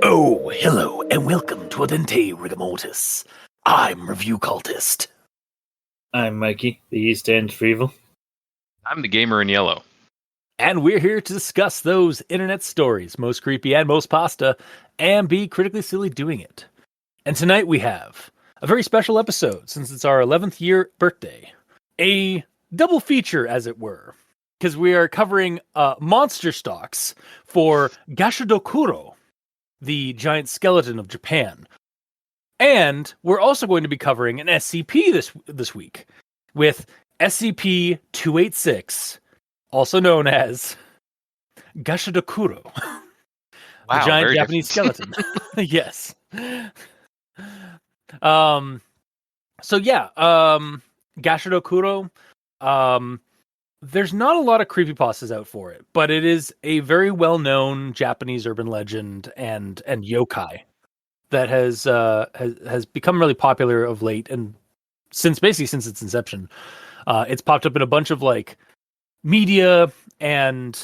Oh, hello, and welcome to Adente Rigamortis. I'm Review Cultist. I'm Mikey, the East End for Evil. I'm the gamer in yellow. And we're here to discuss those internet stories, most creepy and most pasta, and be critically silly doing it. And tonight we have a very special episode, since it's our 11th year birthday. A double feature, as it were, because we are covering monster stocks for Gashadokuro, the giant skeleton of Japan. And we're also going to be covering an SCP this week with SCP-2863, also known as Gashadokuro. Wow, the giant Japanese skeleton. Yes. Gashadokuro, there's not a lot of creepypastas out for it, but it is a very well-known Japanese urban legend and yokai that has become really popular of late, and since its inception. It's popped up in a bunch of like media, and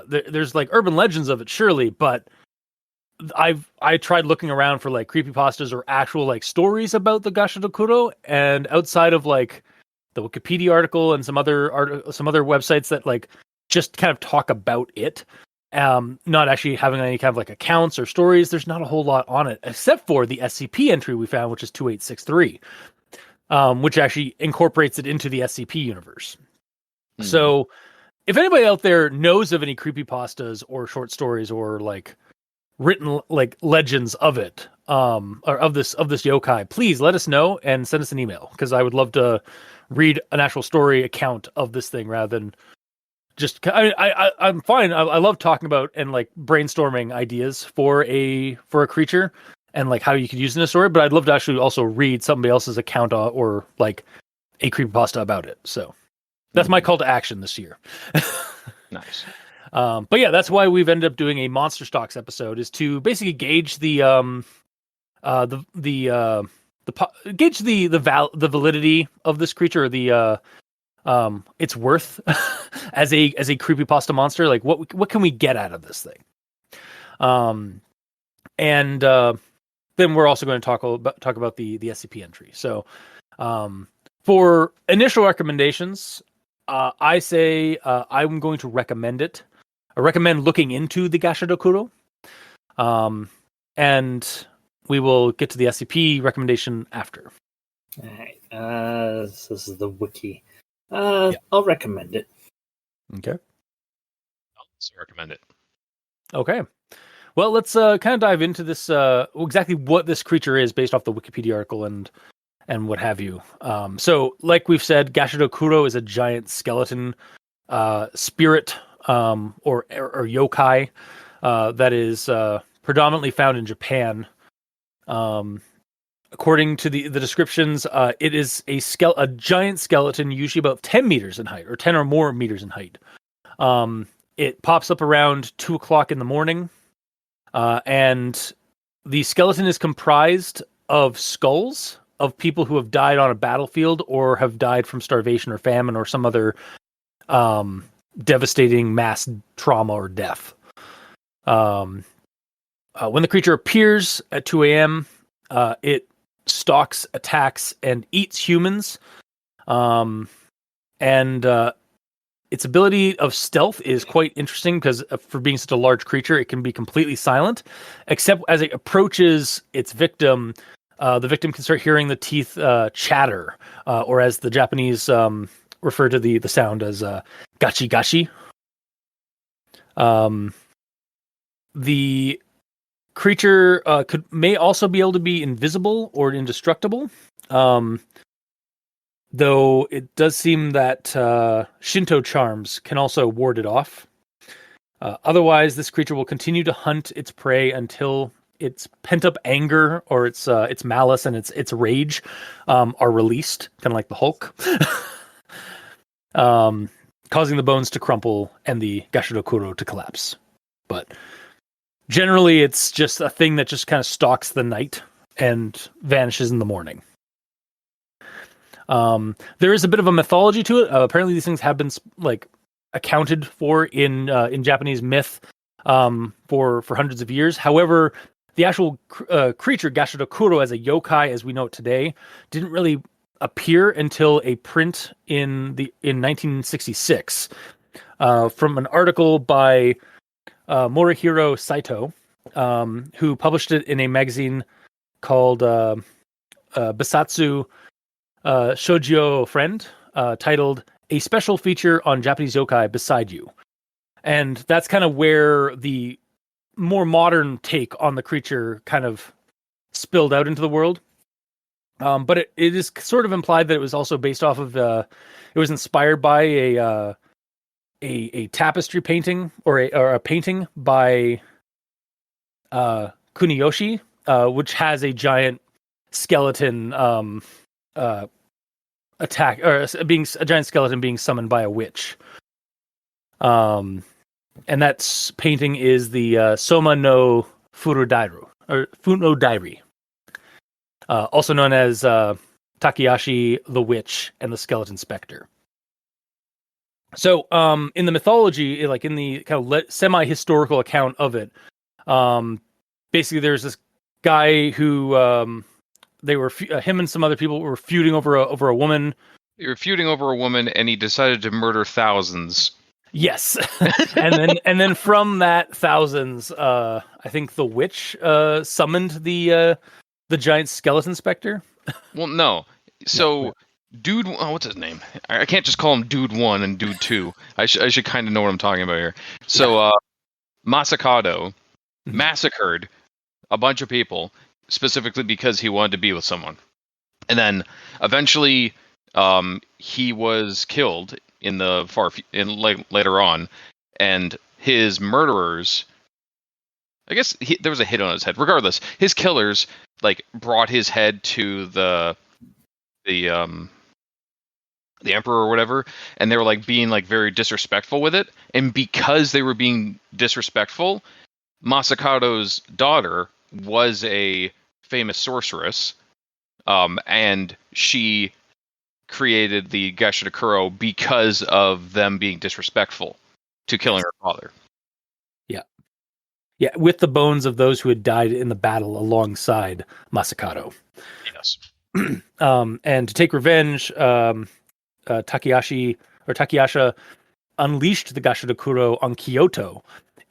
there's like urban legends of it, surely, but I tried looking around for like creepypastas or actual like stories about the Gashadokuro, and outside of like the Wikipedia article and some other websites that like just kind of talk about it, not actually having any kind of like accounts or stories, there's not a whole lot on it, except for the SCP entry we found, which is 2863, which actually incorporates it into the SCP universe. Mm-hmm. So if anybody out there knows of any creepypastas or short stories or like written like legends of it, or of this yokai, please let us know and send us an email, because I would love to read an actual story account of this thing rather than just. I'm fine. I love talking about and like brainstorming ideas for a creature and like how you could use it in a story, but I'd love to actually also read somebody else's account or like a creepypasta about it. So that's my call to action this year. Nice. But yeah, that's why we've ended up doing a Monster Stocks episode, is to basically gauge the validity of this creature, or its worth as a creepypasta monster. Like what can we get out of this thing? And then we're also going to talk about the SCP entry. So for initial recommendations, I say I'm going to recommend it. I recommend looking into the Gashadokuro, and we will get to the SCP recommendation after. All right. This is the wiki. Yeah. I'll recommend it. Okay. I'll also recommend it. Okay. Well, let's kind of dive into this, exactly what this creature is based off the Wikipedia article and what have you. So, like we've said, Gashadokuro is a giant skeleton spirit or yokai that is predominantly found in Japan. According to the descriptions, it is a giant skeleton, usually about 10 meters in height, or 10 or more meters in height. It pops up around 2:00 in the morning, and the skeleton is comprised of skulls of people who have died on a battlefield or have died from starvation or famine or some other devastating mass trauma or death. When the creature appears at 2 a.m., it stalks, attacks, and eats humans. Its ability of stealth is quite interesting, because for being such a large creature, it can be completely silent, except as it approaches its victim. The victim can start hearing the teeth chatter, or as the Japanese refer to the sound as gachi gachi. The creature may also be able to be invisible or indestructible, though it does seem that Shinto charms can also ward it off. Otherwise, this creature will continue to hunt its prey until its pent-up anger or its malice and its rage are released, kind of like the Hulk, causing the bones to crumple and the Gashadokuro to collapse. But Generally, it's just a thing that just kind of stalks the night and vanishes in the morning. There is a bit of a mythology to it. Apparently, these things have been like accounted for in Japanese myth for hundreds of years. However, the actual creature Gashadokuro as a yokai, as we know it today, didn't really appear until a print in 1966 from an article by Morihiro Saito, who published it in a magazine called Bisatsu Shoujo Friend, titled "A Special Feature on Japanese Yokai Beside You," and that's kind of where the more modern take on the creature kind of spilled out into the world. But it is sort of implied that it was also based off of it was inspired by a tapestry painting or a painting by Kuniyoshi, which has a giant skeleton attack, or being a giant skeleton being summoned by a witch. And that painting is the Soma no Furudairu, or Funodairi, also known as Takayashi the Witch and the Skeleton Spectre. So, in the mythology, like in the kind of semi-historical account of it, basically there's this guy who they were him and some other people were feuding over a woman. They were feuding over a woman, and he decided to murder thousands. Yes, and then from that thousands, I think the witch summoned the giant skeleton specter. Well, no. So, Dude, what's his name? I can't just call him Dude 1 and Dude 2. I should kind of know what I'm talking about here. So, Masakado massacred a bunch of people specifically because he wanted to be with someone, and then eventually, he was killed in later on, and his murderers, I guess there was a hit on his head. Regardless, his killers like brought his head to the emperor or whatever, and they were like being like very disrespectful with it. And because they were being disrespectful, Masakado's daughter was a famous sorceress, and she created the Gashadokuro because of them being disrespectful to killing her father. Yeah, with the bones of those who had died in the battle alongside Masakado. Yes. And to take revenge, Takayasha unleashed the Gashadokuro on Kyoto.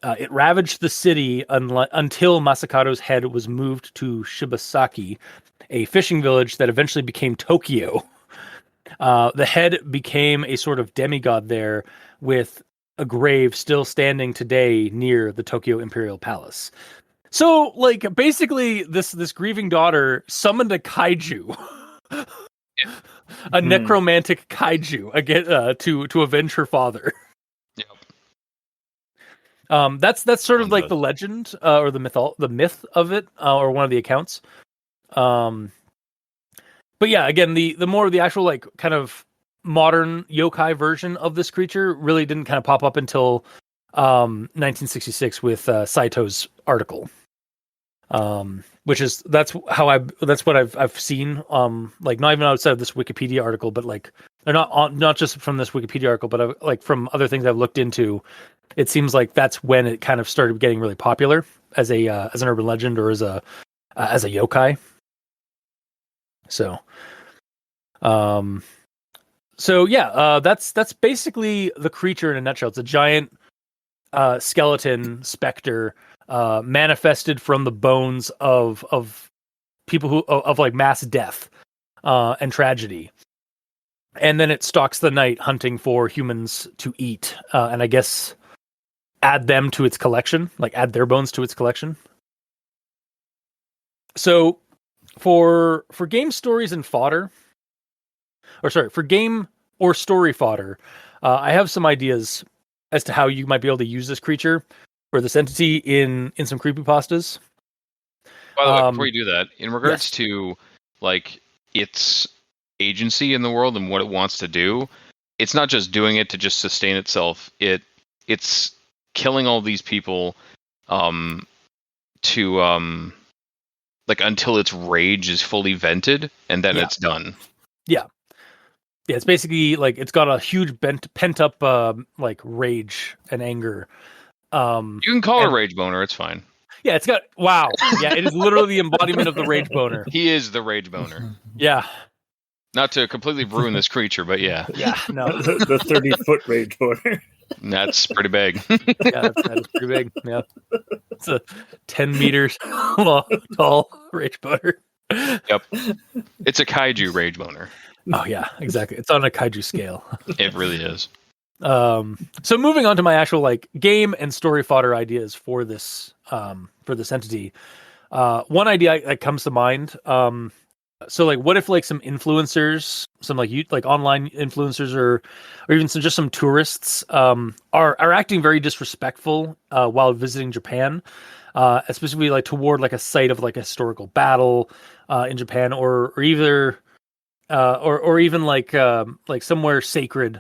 It ravaged the city until Masakado's head was moved to Shibasaki, a fishing village that eventually became Tokyo. The head became a sort of demigod there, with a grave still standing today near the Tokyo Imperial Palace. So, like, basically, this grieving daughter summoned a kaiju, a necromantic kaiju, again, to avenge her father. Yep. That's sort of like the legend or the myth of it, or one of the accounts. But yeah, again, the more the actual like kind of modern yokai version of this creature really didn't kind of pop up until 1966 with Saito's article. That's what I've seen. Like not even outside of this Wikipedia article, but like they're not just from this Wikipedia article, but like from other things I've looked into. It seems like that's when it kind of started getting really popular as an urban legend or as a yokai. So yeah, that's basically the creature in a nutshell. It's a giant skeleton specter manifested from the bones of people who of like mass death and tragedy, and then it stalks the night hunting for humans to eat, and I guess add them to its collection, like add their bones to its collection. So for game stories and fodder, for game or story fodder, I have some ideas as to how you might be able to use this creature or this entity in some creepypastas. By the way, before you do that, in regards to like its agency in the world and what it wants to do, it's not just doing it to just sustain itself. It's killing all these people to like until its rage is fully vented, and then it's done. Yeah, it's basically like it's got a huge pent up like rage and anger. You can call her Rage Boner. It's fine. Yeah, it's got Yeah, it is literally the embodiment of the Rage Boner. He is the Rage Boner. Yeah. Not to completely ruin this creature, but yeah. Yeah, no. the 30-foot Rage Boner. That's pretty big. Yeah, that is pretty big. Yeah. It's a 10 meters tall Rage Boner. Yep. It's a kaiju Rage Boner. Oh, yeah, exactly. It's on a kaiju scale. It really is. So moving on to my actual like game and story fodder ideas for this entity. One idea that comes to mind. So like, what if like some influencers, some like online influencers, or even just some tourists, are acting very disrespectful while visiting Japan, especially like toward like a site of like a historical battle in Japan, or either or even like somewhere sacred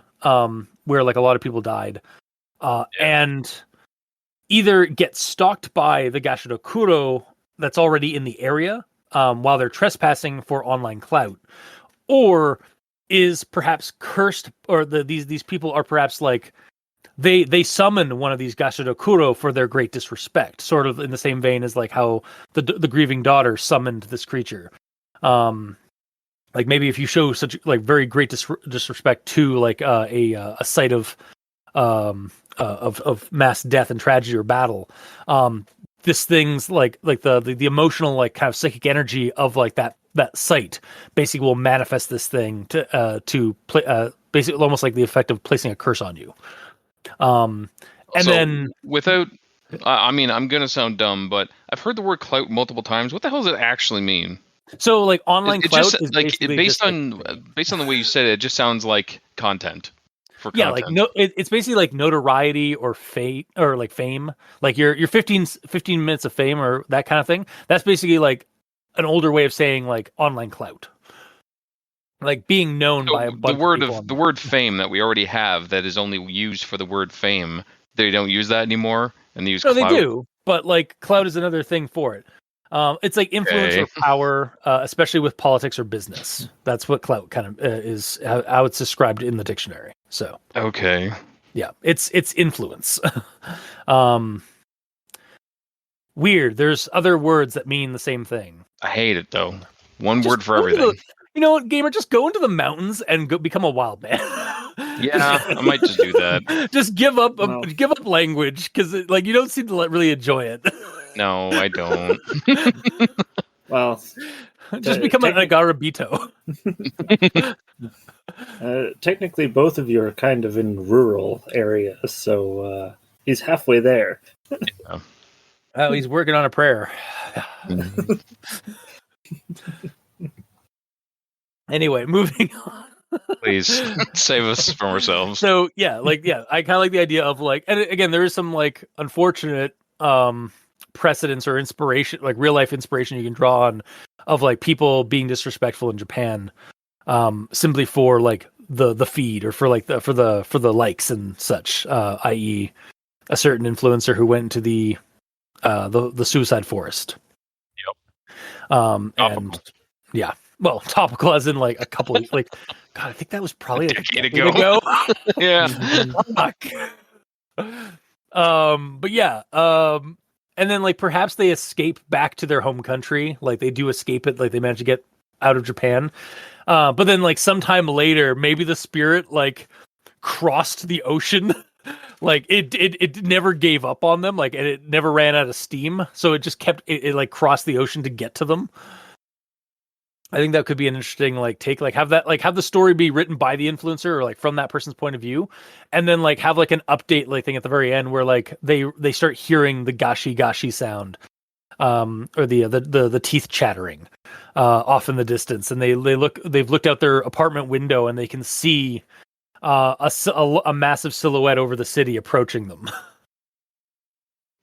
where like a lot of people died, and either get stalked by the Gashadokuro that's already in the area while they're trespassing for online clout, or is perhaps cursed, or these people are perhaps like they summon one of these Gashadokuro for their great disrespect, sort of in the same vein as like how the grieving daughter summoned this creature. Like maybe if you show such like very great disrespect to like a site of mass death and tragedy or battle, this thing's like the emotional like kind of psychic energy of like that site basically will manifest this thing to play basically almost like the effect of placing a curse on you. And so then without, I mean, I'm gonna sound dumb, but I've heard the word clout multiple times. What the hell does it actually mean? So like online clout just, is like based on the way you said it, it just sounds like content for content. Yeah, like it's basically like notoriety or fame or like fame, like your 15 minutes of fame or that kind of thing. That's basically like an older way of saying like online clout, like being known by a bunch of people. The word fame that we already have that is only used for the word fame. They don't use that anymore, and they use clout. They do, but like clout is another thing for it. It's like influence or power, especially with politics or business. That's what clout kind of is, how it's described in the dictionary. So okay, yeah, it's influence. Weird. There's other words that mean the same thing. I hate it though. One word for everything. You know what, gamer? Just go into the mountains and go become a wild man. Yeah, I might just do that. Just give up language because like you don't seem to really enjoy it. No, I don't. Well, just become an Agarabito. Technically, both of you are kind of in rural areas, so he's halfway there. Yeah. Oh, he's working on a prayer. Anyway, moving on. Please save us from ourselves. So I kind of like the idea of like, and again, there is some like unfortunate precedents or inspiration, like real life inspiration you can draw on of like people being disrespectful in Japan, simply for like the feed or for like for the likes and such, i.e. a certain influencer who went into the suicide forest. Yep. And yeah. Well, topical as in like a couple of like, God, I think that was probably a decade ago. Yeah. Fuck. But yeah. And then like perhaps they escape back to their home country. Like they do escape it. Like they manage to get out of Japan. But then like sometime later, maybe the spirit like crossed the ocean. Like it never gave up on them. Like, and it never ran out of steam. So it just kept it like crossed the ocean to get to them. I think that could be an interesting like take, like have the story be written by the influencer or like from that person's point of view, and then like have like an update like thing at the very end where like they start hearing the gashi sound, or the teeth chattering, off in the distance, and they've looked out their apartment window and they can see a massive silhouette over the city approaching them.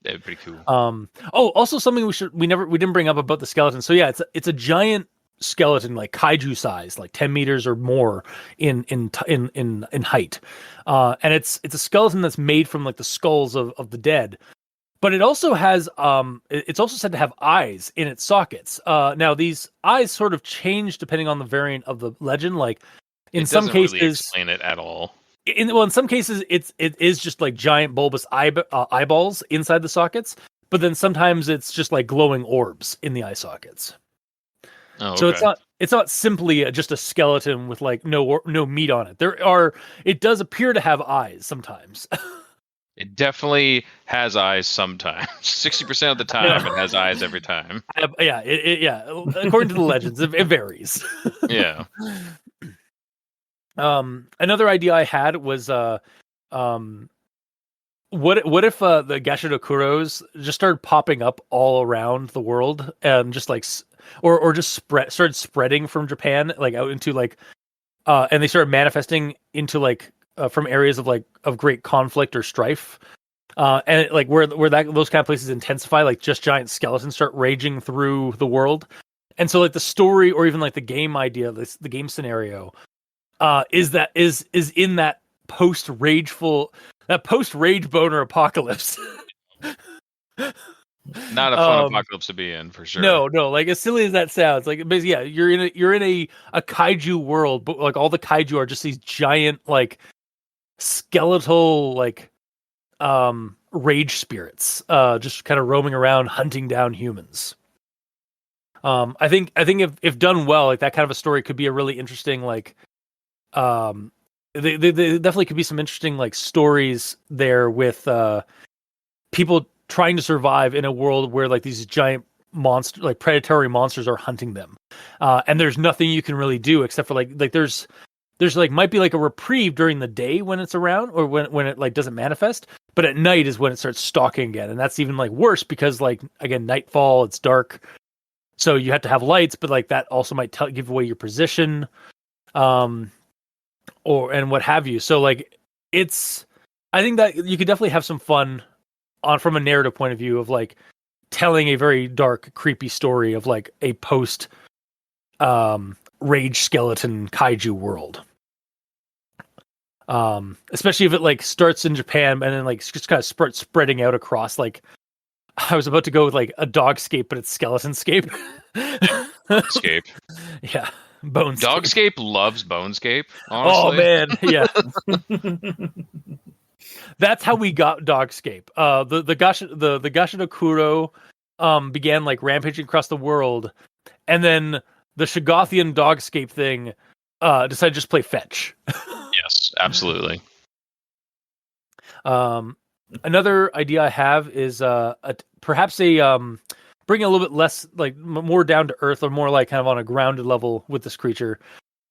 That'd be pretty cool. Also something we didn't bring up about the skeleton. So yeah, it's a giant skeleton, like kaiju size, like 10 meters or more in height, and it's a skeleton that's made from like the skulls of the dead, but it also has it's also said to have eyes in its sockets. Now these eyes sort of change depending on the variant of the legend. Like in some cases, really explain it at all. In some cases, it is just like giant bulbous eyeballs inside the sockets. But then sometimes it's just like glowing orbs in the eye sockets. Oh, okay. So it's not simply just a skeleton with like no meat on it. It does appear to have eyes sometimes. It definitely has eyes sometimes. 60% of the time, it has eyes every time. Yeah, according to the legends, it varies. Yeah. Another idea I had was what if the Gashadokuros just started popping up all around the world and just like or just started spreading from Japan like out into like and they started manifesting into like from areas of great conflict or strife, and like where those kind of places intensify, like just giant skeletons start raging through the world, and so like the story or even like the game idea, the game scenario, is in that post rage boner apocalypse. Not a fun apocalypse to be in, for sure. No, like as silly as that sounds, like basically, yeah, you're in a kaiju world, but like all the kaiju are just these giant like skeletal like rage spirits, just kind of roaming around hunting down humans. I think if done well, like that kind of a story could be a really interesting like they definitely could be some interesting like stories there with people trying to survive in a world where like these giant predatory monsters are hunting them, and there's nothing you can really do except for like there's like might be like a reprieve during the day when it's around or when it like doesn't manifest, but at night is when it starts stalking again, and that's even like worse because like again nightfall, it's dark, so you have to have lights, but like that also might give away your position, or and what have you. So like I think that you could definitely have some fun from a narrative point of view of like telling a very dark, creepy story of like a post rage skeleton kaiju world. Especially if it like starts in Japan and then like just kind of spreading out across like I was about to go with like a dogscape, but it's skeletonscape. Bonescape. Yeah. Bonescape. Dogscape loves Bonescape, honestly. Oh man, yeah. That's how we got Dogscape. The Gashadokuro began like rampaging across the world, and then the Shogothian Dogscape thing decided to just play fetch. Yes, absolutely. Another idea I have is perhaps bring a little bit less like more down to earth or more like kind of on a grounded level with this creature.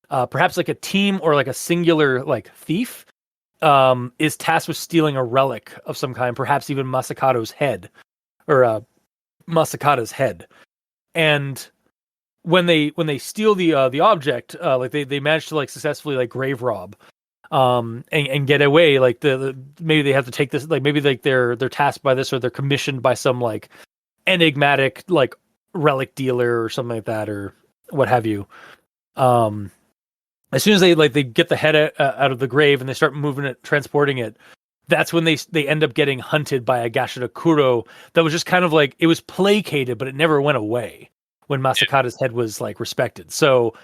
Perhaps like a team or like a singular like thief is tasked with stealing a relic of some kind, perhaps even Masakato's head or Masakata's head. And when they steal the object, like they manage to like successfully like grave rob, and get away. Like maybe they have to take this, like maybe like they're tasked by this or they're commissioned by some like enigmatic like relic dealer or something like that or what have you. As soon as they get the head out of the grave and they start moving it, transporting it, that's when they end up getting hunted by a Gashadokuro that was just kind of like, it was placated, but it never went away when Masakata's head was like respected. So,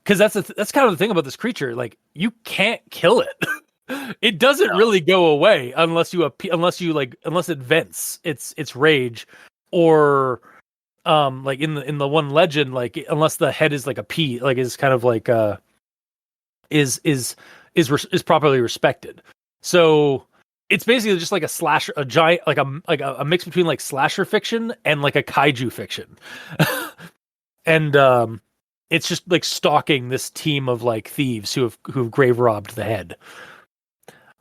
because that's kind of the thing about this creature, like you can't kill it. It doesn't really go away unless it vents its rage, or like in the one legend, like unless the head is like is kind of like is properly respected. So it's basically just like a slasher, a giant like a mix between like slasher fiction and like a kaiju fiction. And it's just like stalking this team of like thieves who've grave robbed the head.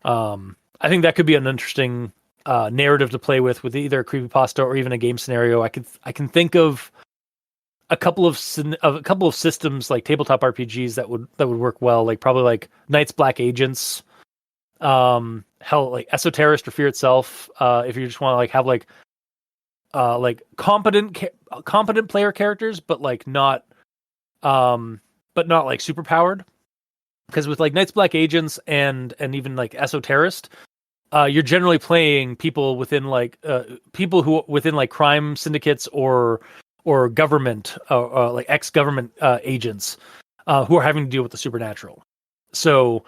I think that could be an interesting narrative to play with either a creepypasta or even a game scenario. I can think of a couple of systems like tabletop RPGs that would work well, like probably like Night's Black Agents, hell, like Esoterist or Fear Itself. If you just want to like have like competent player characters, but not like super powered. Because with like Night's Black Agents and even like Esoterist, you're generally playing people within people who within like crime syndicates or government like ex-government agents who are having to deal with the supernatural. So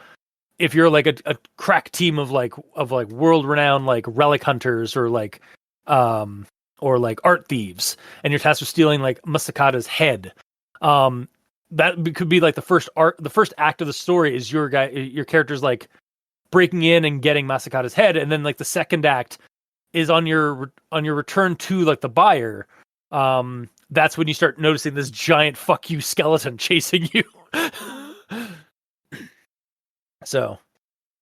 if you're like a crack team of world-renowned like relic hunters or like art thieves, and you're tasked with stealing like Masakata's head, that could be like the first act of the story is your character's like breaking in and getting Masakata's head, and then like the second act is on your return to like the buyer. That's when you start noticing this giant fuck you skeleton chasing you. So,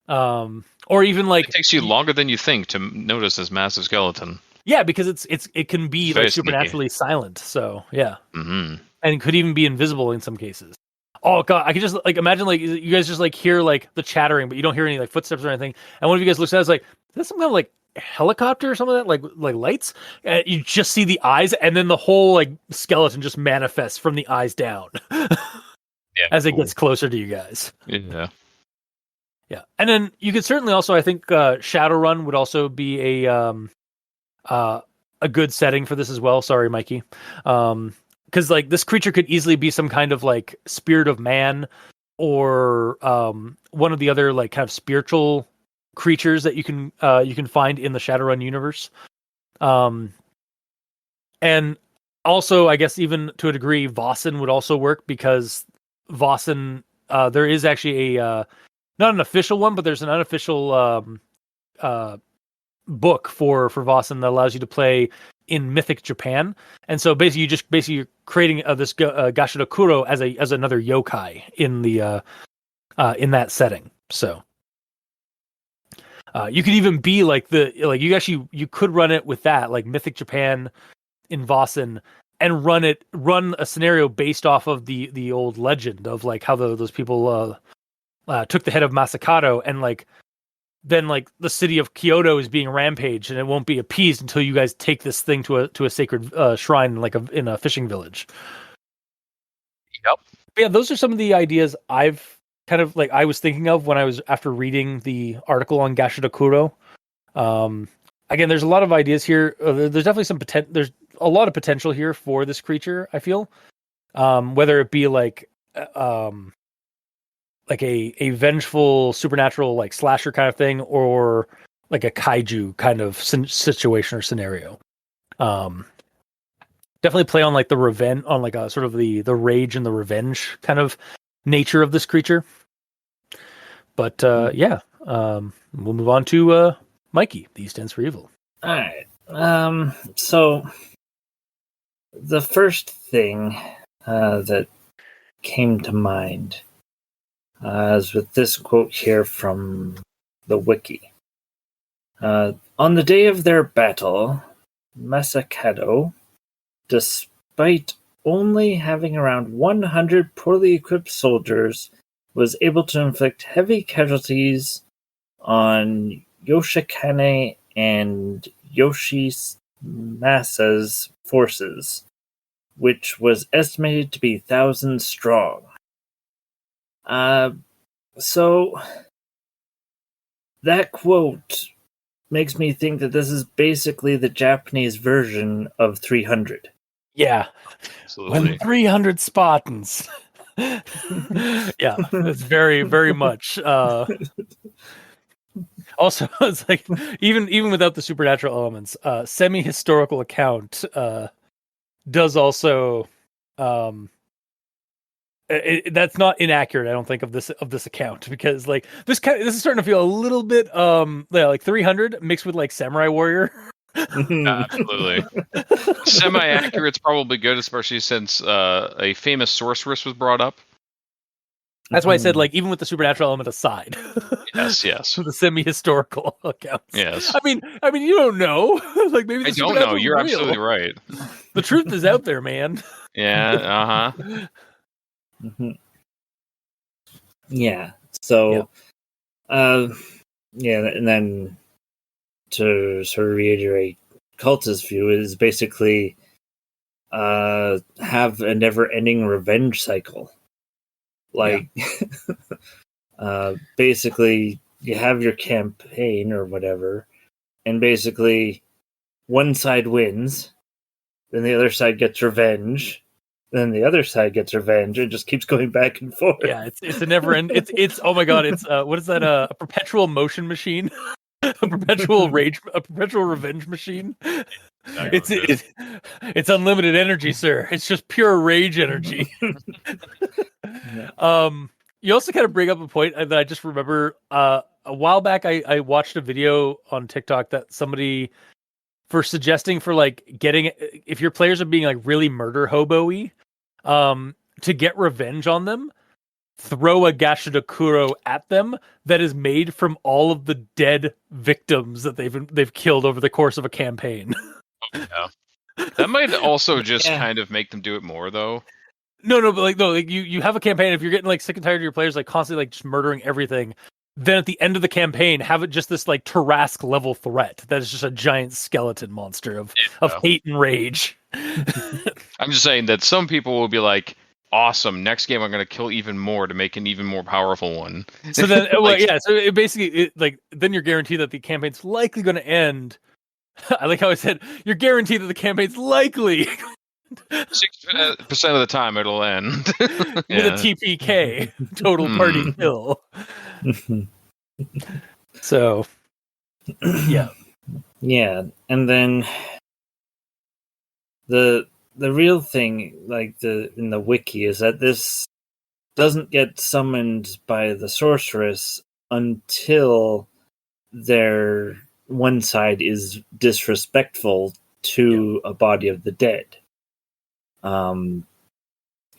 or even like it takes you longer than you think to notice this massive skeleton. Yeah, because it can be like supernaturally sneaky. silent. So yeah, Mm-hmm. and could even be invisible in some cases. Oh god, I could just like imagine like you guys just like hear like the chattering, but you don't hear any like footsteps or anything. And one of you guys looks at it, is like, is that some kind of like helicopter or something like that, like lights? And you just see the eyes, and then the whole like skeleton just manifests from the eyes down as it gets closer to you guys. Yeah. Yeah, and then you could certainly also, I think, Shadowrun would also be a good setting for this as well. Sorry, Mikey. Because like this creature could easily be some kind of like spirit of man, or one of the other like kind of spiritual creatures that you can find in the Shadowrun universe. And also, I guess even to a degree, Vossen would also work, because Vossen, there is actually a not an official one, but there's an unofficial book for Vossen that allows you to play in Mythic Japan. And so basically you're creating this Gashadokuro as another yokai in the in that setting. So you could even be like you could run it with that, like Mythic Japan in Vossen, and run a scenario based off of the old legend of like how those people took the head of Masakato, and like then like the city of Kyoto is being rampaged, and it won't be appeased until you guys take this thing to a sacred shrine, like in a fishing village. Yep. But yeah, those are some of the ideas I've kind of like I was thinking of when I was after reading the article on Gashadokuro. Again, there's a lot of ideas here. There's definitely some potential. There's a lot of potential here for this creature, I feel. Whether it be like a vengeful supernatural like slasher kind of thing, or like a kaiju kind of situation or scenario. Definitely play on like the revenge, on like a sort of the rage and the revenge kind of nature of this creature. But yeah, we'll move on to Mikey. The E stands for evil. All right. So the first thing that came to mind is with this quote here from the wiki. On the day of their battle, Masakado, despite only having around 100 poorly equipped soldiers, was able to inflict heavy casualties on Yoshikane and Yoshimasa's forces, which was estimated to be thousands strong. So that quote makes me think that this is basically the Japanese version of 300. Yeah. Absolutely. When 300 Spartans. Yeah, it's very, very much. Also, it's like even without the supernatural elements, semi-historical account does also. That's not inaccurate, I don't think, of this account, because like this is starting to feel a little bit like 300 mixed with like Samurai Warrior. Absolutely. Semi-accurate's probably good, especially since a famous sorceress was brought up. That's why I said, like, even with the supernatural element aside. Yes. The semi-historical accounts. Yes. I mean, you don't know. Like, maybe I don't know. You're absolutely right. The truth is out there, man. Yeah. Yeah. So, yeah, and then to sort of reiterate, Cult's view is basically have a never-ending revenge cycle. Like, basically you have your campaign or whatever, and basically one side wins, then the other side gets revenge, then the other side gets revenge. It just keeps going back and forth. Yeah, it's a never end. It's oh my god, it's what is that? A perpetual motion machine, a perpetual revenge machine. It's unlimited energy, sir. It's just pure rage energy. You also kind of bring up a point that I just remember. A while back, I watched a video on TikTok that somebody for suggesting for like getting if your players are being like really murder hobo-y, to get revenge on them, throw a Gashadokuro at them that is made from all of the dead victims that they've killed over the course of a campaign. Yeah. That might also just kind of make them do it more, though. No, but like you have a campaign. If you're getting like sick and tired of your players like constantly like just murdering everything, then at the end of the campaign, have it just this like Tarrasque level threat that is just a giant skeleton monster of hate and rage. I'm just saying that some people will be like, awesome, next game I'm going to kill even more to make an even more powerful one. So then, so it basically, then you're guaranteed that the campaign's likely going to end. I like how I said, you're guaranteed that the campaign's likely 6% of the time it'll end. with a TPK, total party kill. So, yeah. Yeah, and then the real thing, like in the wiki, is that this doesn't get summoned by the sorceress until their one side is disrespectful to a body of the dead.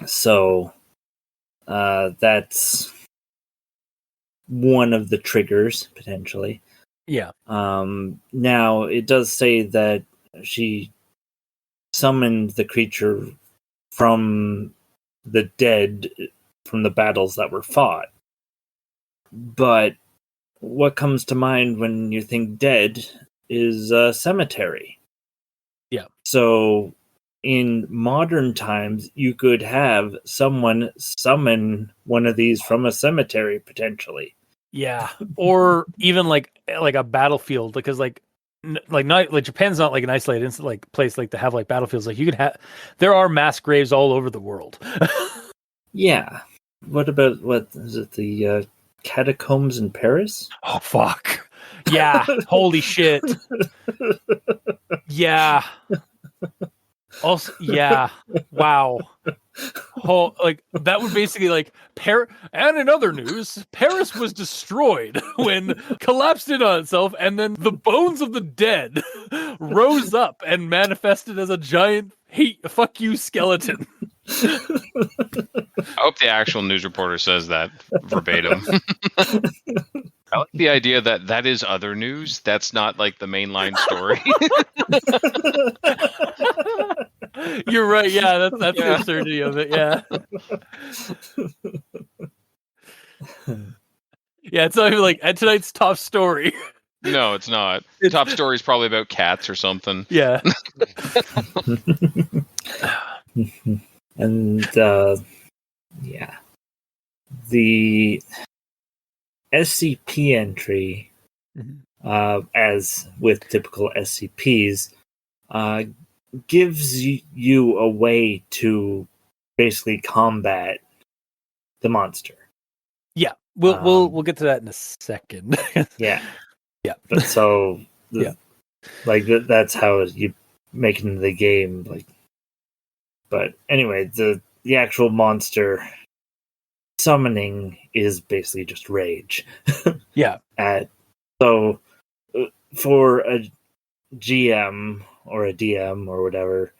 So that's one of the triggers potentially. Yeah. Now it does say that she summoned the creature from the dead from the battles that were fought. But what comes to mind when you think dead is a cemetery. Yeah. So in modern times, you could have someone summon one of these from a cemetery potentially. Yeah, or even like a battlefield, because like Japan's not like an isolated place like to have like battlefields. Like you could have, there are mass graves all over the world. Yeah. What about the catacombs in Paris? Oh fuck! Yeah, holy shit! Yeah. Also, yeah. Wow. Like that would basically like and in other news, Paris was destroyed when collapsed in on itself, and then the bones of the dead rose up and manifested as a giant fuck you skeleton. I hope the actual news reporter says that verbatim. I like the idea that is other news. That's not like the mainline story. You're right. Yeah, that's the absurdity of it. Yeah. Yeah, it's not even like at tonight's top story. No, it's not. The top story is probably about cats or something. Yeah. And yeah, the SCP entry, as with typical SCPs, gives you a way to basically combat the monster. Yeah, we'll get to that in a second. Yeah. But so that's how you make it into the game. Like, but anyway, the actual monster summoning is basically just rage. Yeah. So for a GM or a DM or whatever,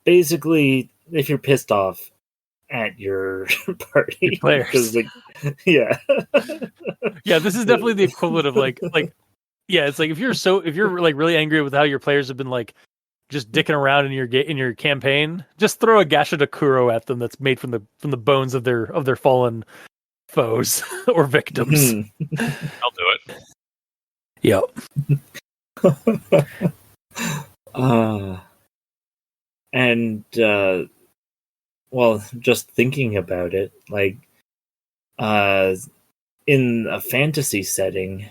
basically, if you're pissed off at your party, your players, yeah, this is definitely the equivalent of like, yeah, it's like if you're like really angry with how your players have been like just dicking around in your campaign, just throw a Gashadokuro at them that's made from the bones of their fallen foes or victims. I'll do it. Yep. And well, just thinking about it, like in a fantasy setting,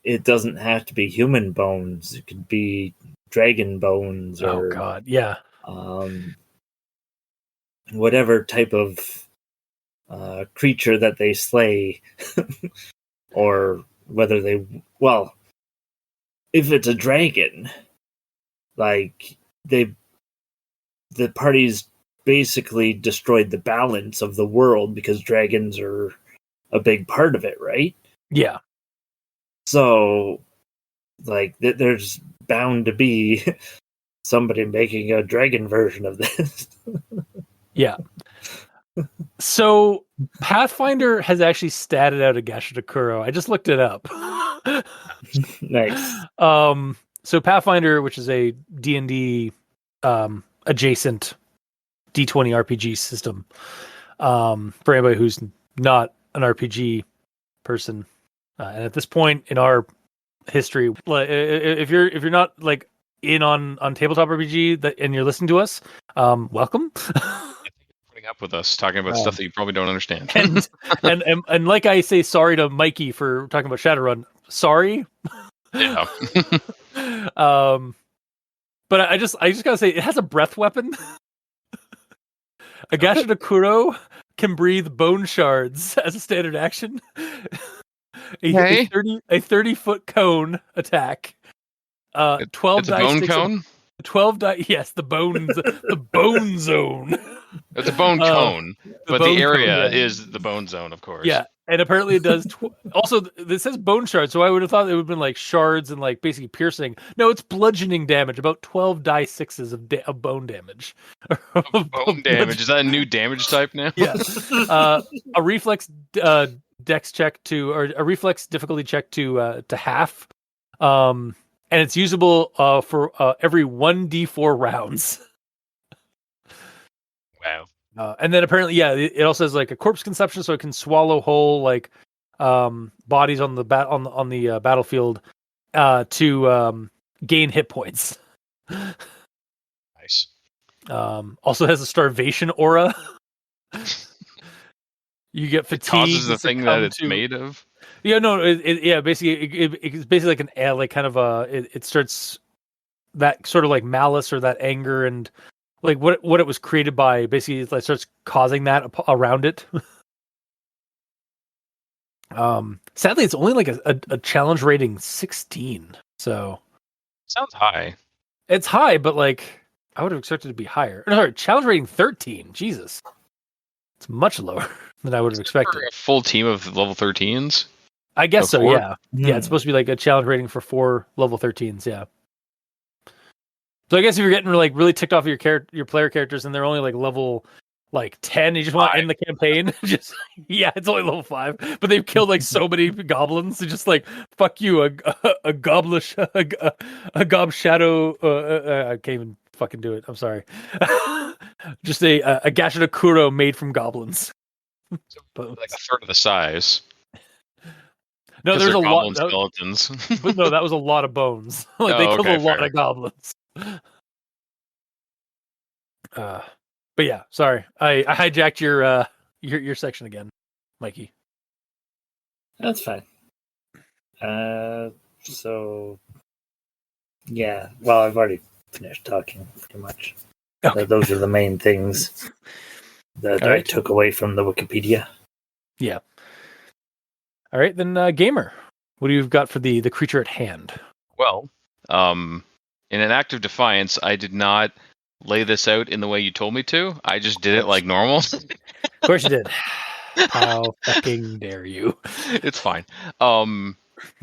it doesn't have to be human bones. It could be dragon bones Oh or God, yeah. Whatever type of creature that they slay, or whether they, well, if it's a dragon, like the parties basically destroyed the balance of the world because dragons are a big part of it, right? Yeah. So, like, there's bound to be somebody making a dragon version of this. Yeah. So Pathfinder has actually statted out a Gashadokuro. I just looked it up. Nice. So Pathfinder, which is a D&D adjacent D20 RPG system, for anybody who's not an RPG person, and at this point in our history, if you're not like in on tabletop RPG and you're listening to us, welcome. Putting up with us talking about stuff that you probably don't understand. and like I say sorry to Mikey for talking about Shadowrun. Sorry. Yeah. But I just gotta say it has a breath weapon. A Gashadokuro can breathe bone shards as a standard action. A 30-foot cone attack. 12 it's a dice. bone cone? 12 dice. Yes, the bones. The bone zone. It's a bone cone, but the area cone, yeah. is the bone zone, of course. Yeah, and apparently it does. Also, this says bone shards, so I would have thought it would have been like shards and like basically piercing. No, it's bludgeoning damage. About 12 die sixes of bone damage. Bone damage. Is that a new damage type now? Yeah. A reflex dex check to, or a reflex difficulty check to half. And it's usable for every 1d4 rounds. Wow. And then apparently, yeah, it also has like a corpse conception, so it can swallow whole like bodies on the battlefield to gain hit points. Nice. Also has a starvation aura. You get fatigue. It causes the thing that it's made of. Yeah, no, basically it's basically like an like kind of it starts that sort of like malice or that anger and like what it was created by. Basically, it like starts causing that around it. Sadly, it's only like a challenge rating 16. So Sounds high. It's high, but like I would have expected it to be higher. No, sorry, challenge rating 13. Jesus, it's much lower than I would have expected. For a full team of level 13s. I guess so. Four? Yeah, yeah. It's supposed to be like a challenge rating for 4 level 13s. Yeah. So I guess if you're getting like really ticked off of your player characters and they're only like level like 10, you just want to end the campaign. Just yeah, it's only level 5, but they've killed like so many goblins. They're just like fuck you, a goblin, a gob shadow. I can't even fucking do it. I'm sorry. Just a Gashadokuro made from goblins. Like a third of the size. No, there's a lot. Skeletons. But no, that was a lot of bones. Like they killed a lot of goblins. But yeah, sorry, I hijacked your section again, Mikey. That's fine. So yeah, well, I've already finished talking pretty much. Okay. Those are the main things that I took away from the Wikipedia. Yeah. All right, then, Gamer, what do you've got for the creature at hand? Well, in an act of defiance, I did not lay this out in the way you told me to. I just did it like normal. Of course you did. How fucking dare you? It's fine.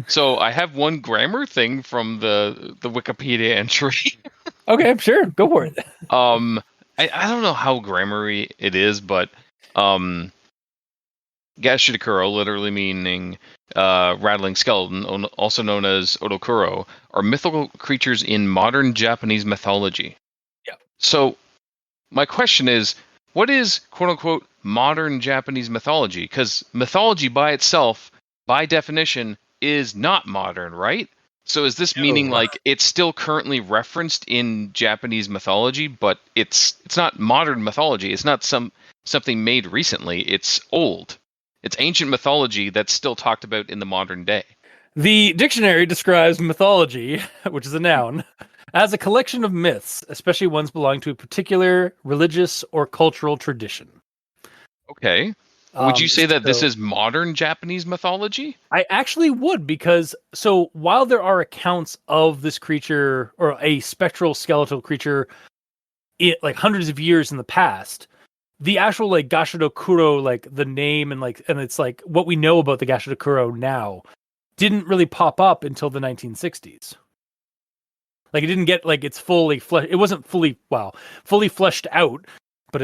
So I have one grammar thing from the Wikipedia entry. Okay, sure. Go for it. I don't know how grammary it is, but Gashadokuro, literally meaning rattling skeleton, also known as Odokuro, are mythical creatures in modern Japanese mythology. Yeah. So my question is, what is quote unquote modern Japanese mythology? Because mythology by itself, by definition, is not modern, right? So is this meaning like it's still currently referenced in Japanese mythology, but it's not modern mythology? It's not something made recently. It's old. It's ancient mythology that's still talked about in the modern day. The dictionary describes mythology, which is a noun, as a collection of myths, especially ones belonging to a particular religious or cultural tradition. Okay. Would you say that this so is modern Japanese mythology? I actually would, because so while there are accounts of this creature or a spectral skeletal creature like hundreds of years in the past, the actual like Gashadokuro, like the name and it's like what we know about the Gashadokuro now didn't really pop up until the 1960s. Like it didn't get like its fully it wasn't fully fleshed out, but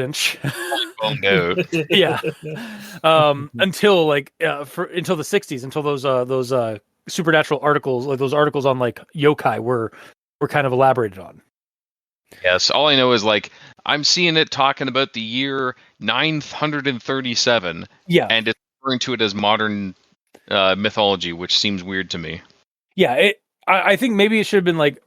Boned out. yeah. Until until the 60s, until those supernatural articles, like those articles on like yokai were kind of elaborated on. Yes, all I know is like I'm seeing it talking about the year 937. Yeah. And it's referring to it as modern mythology, which seems weird to me. Yeah, I think maybe it should have been like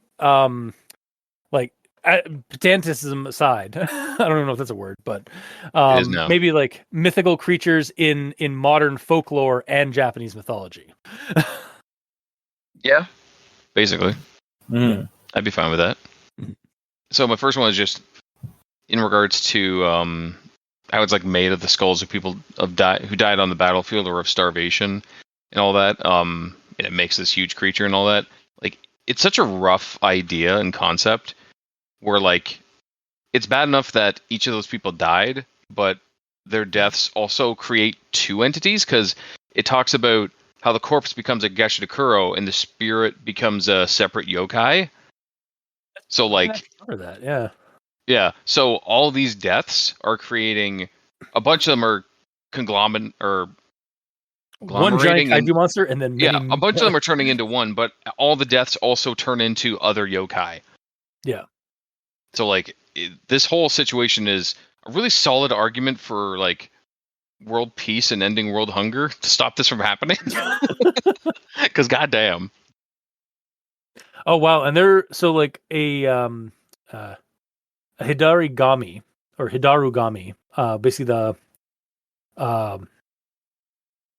pedanticism aside. I don't even know if that's a word, but It is now. maybe like mythical creatures in modern folklore and Japanese mythology. Yeah. Basically. Mm. I'd be fine with that. So my first one is just in regards to how it's like made of the skulls of people who died on the battlefield or of starvation and all that. And it makes this huge creature and all that. Like it's such a rough idea and concept where like it's bad enough that each of those people died, but their deaths also create two entities, because it talks about how the corpse becomes a Gashadokuro and the spirit becomes a separate yokai. So like that, yeah. Yeah, so all these deaths are creating a bunch of them are conglomerate or one giant kaiju monster, and then many, a bunch of them are turning into one, but all the deaths also turn into other yokai. Yeah. So like this whole situation is a really solid argument for like world peace and ending world hunger to stop this from happening. Because goddamn. Oh wow, and they're so like a Hidarigami or Hidarugami, basically the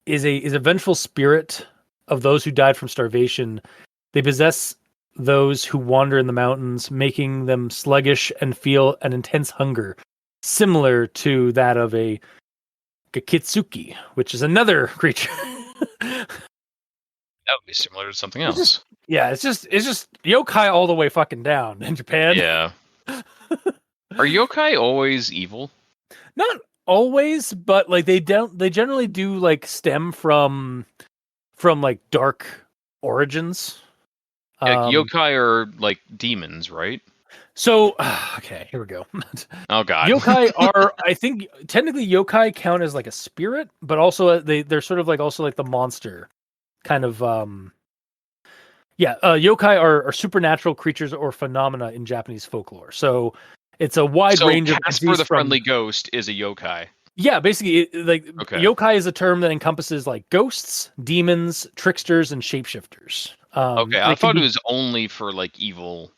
is a vengeful spirit of those who died from starvation. They possess those who wander in the mountains, making them sluggish and feel an intense hunger, similar to that of a Gakitsuki, which is another creature. That would be similar to something else. It's just yokai all the way fucking down in Japan. Yeah. Are yokai always evil? Not always, but like they generally do like stem from like dark origins. Yokai are like demons, right? So okay, here we go. Oh god. Yokai are, I think technically yokai count as like a spirit, but also they're sort of like also like the monster kind of yokai are supernatural creatures or phenomena in Japanese folklore. So it's a wide range of Casper the Friendly Ghost is a yokai. Yeah, basically yokai is a term that encompasses like ghosts, demons, tricksters, and shapeshifters. I thought it was only for like evil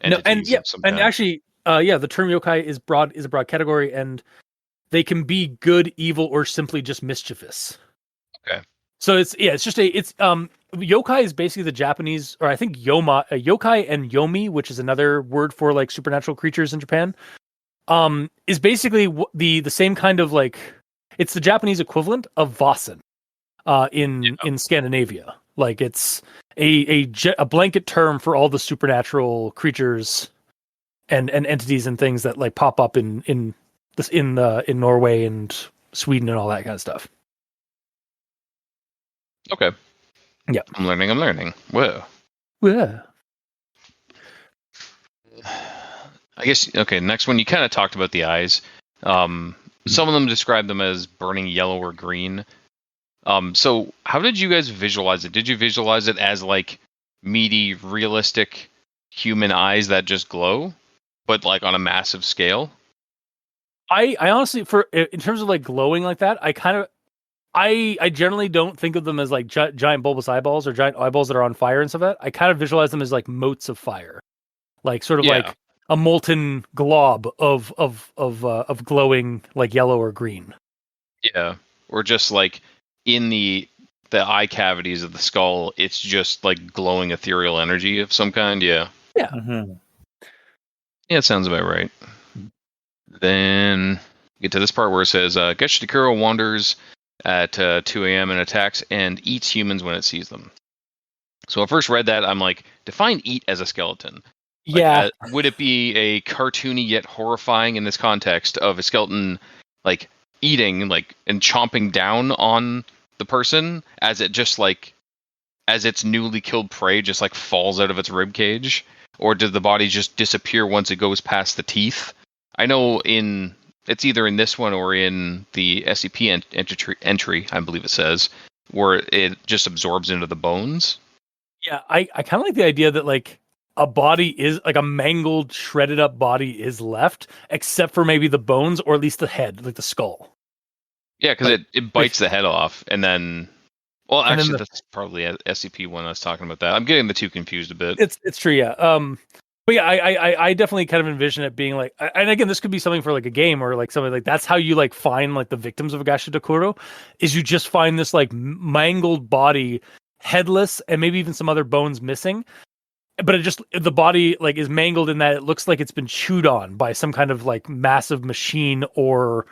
entities. Actually the term yokai is a broad category, and they can be good, evil, or simply just mischievous. Okay. So it's yokai is basically the Japanese, or I think yokai and yomi, which is another word for like supernatural creatures in Japan, is basically the same kind of like, it's the Japanese equivalent of Vasen in Scandinavia. Like it's a blanket term for all the supernatural creatures and entities and things that like pop up in Norway and Sweden and all that kind of stuff. Okay. Yeah. I'm learning. Whoa. Yeah. I guess, okay, next one, you kind of talked about the eyes. Some of them describe them as burning yellow or green. So how did you guys visualize it? Did you visualize it as like meaty, realistic human eyes that just glow, but like on a massive scale? I honestly, in terms of like glowing like that, I generally don't think of them as like giant bulbous eyeballs or giant eyeballs that are on fire and stuff like that. I kind of visualize them as like motes of fire, like sort of like a molten glob of glowing like yellow or green. Yeah. or just like in the eye cavities of the skull, it's just like glowing ethereal energy of some kind. Yeah. Yeah. Yeah, it sounds about right. Then get to this part where it says Gashadokuro wanders at 2 a.m. and attacks and eats humans when it sees them. So I first read that, I'm like, define eat as a skeleton. Like, Yeah. would it be a cartoony yet horrifying in this context of a skeleton like eating like and chomping down on the person as it just like as its newly killed prey just like falls out of its rib cage? Or did the body just disappear once it goes past the teeth? I know it's either in this one or in the SCP entry, I believe it says, where it just absorbs into the bones. Yeah, I kind of like the idea that like a body is like a mangled, shredded up body is left, except for maybe the bones or at least the head, like the skull. Yeah, because it bites the head off and then. Well, And actually, then that's probably SCP one I was talking about that. I'm getting the two confused a bit. It's true, yeah. But yeah, I definitely kind of envision it being like, and again, this could be something for like a game or like something like that's how you like find like the victims of a Gashadokuro, is you just find this like mangled body, headless, and maybe even some other bones missing. But it just the body like is mangled in that it looks like it's been chewed on by some kind of like massive machine or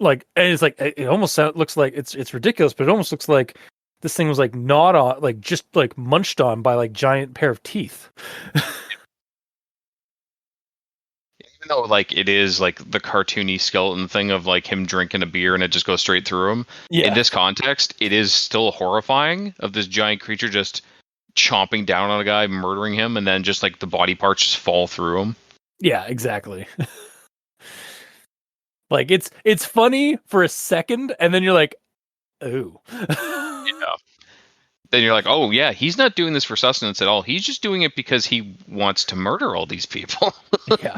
like, and it's like it almost looks like it's ridiculous, but it almost looks like this thing was like gnawed on, like just like munched on by like giant pair of teeth. Even though like it is like the cartoony skeleton thing of like him drinking a beer and it just goes straight through him. Yeah. In this context, it is still horrifying of this giant creature just chomping down on a guy, murdering him, and then just like the body parts just fall through him. Yeah, exactly. Like it's funny for a second, and then you're like, oh. Yeah. Then you're like, oh yeah, he's not doing this for sustenance at all. He's just doing it because he wants to murder all these people. Yeah.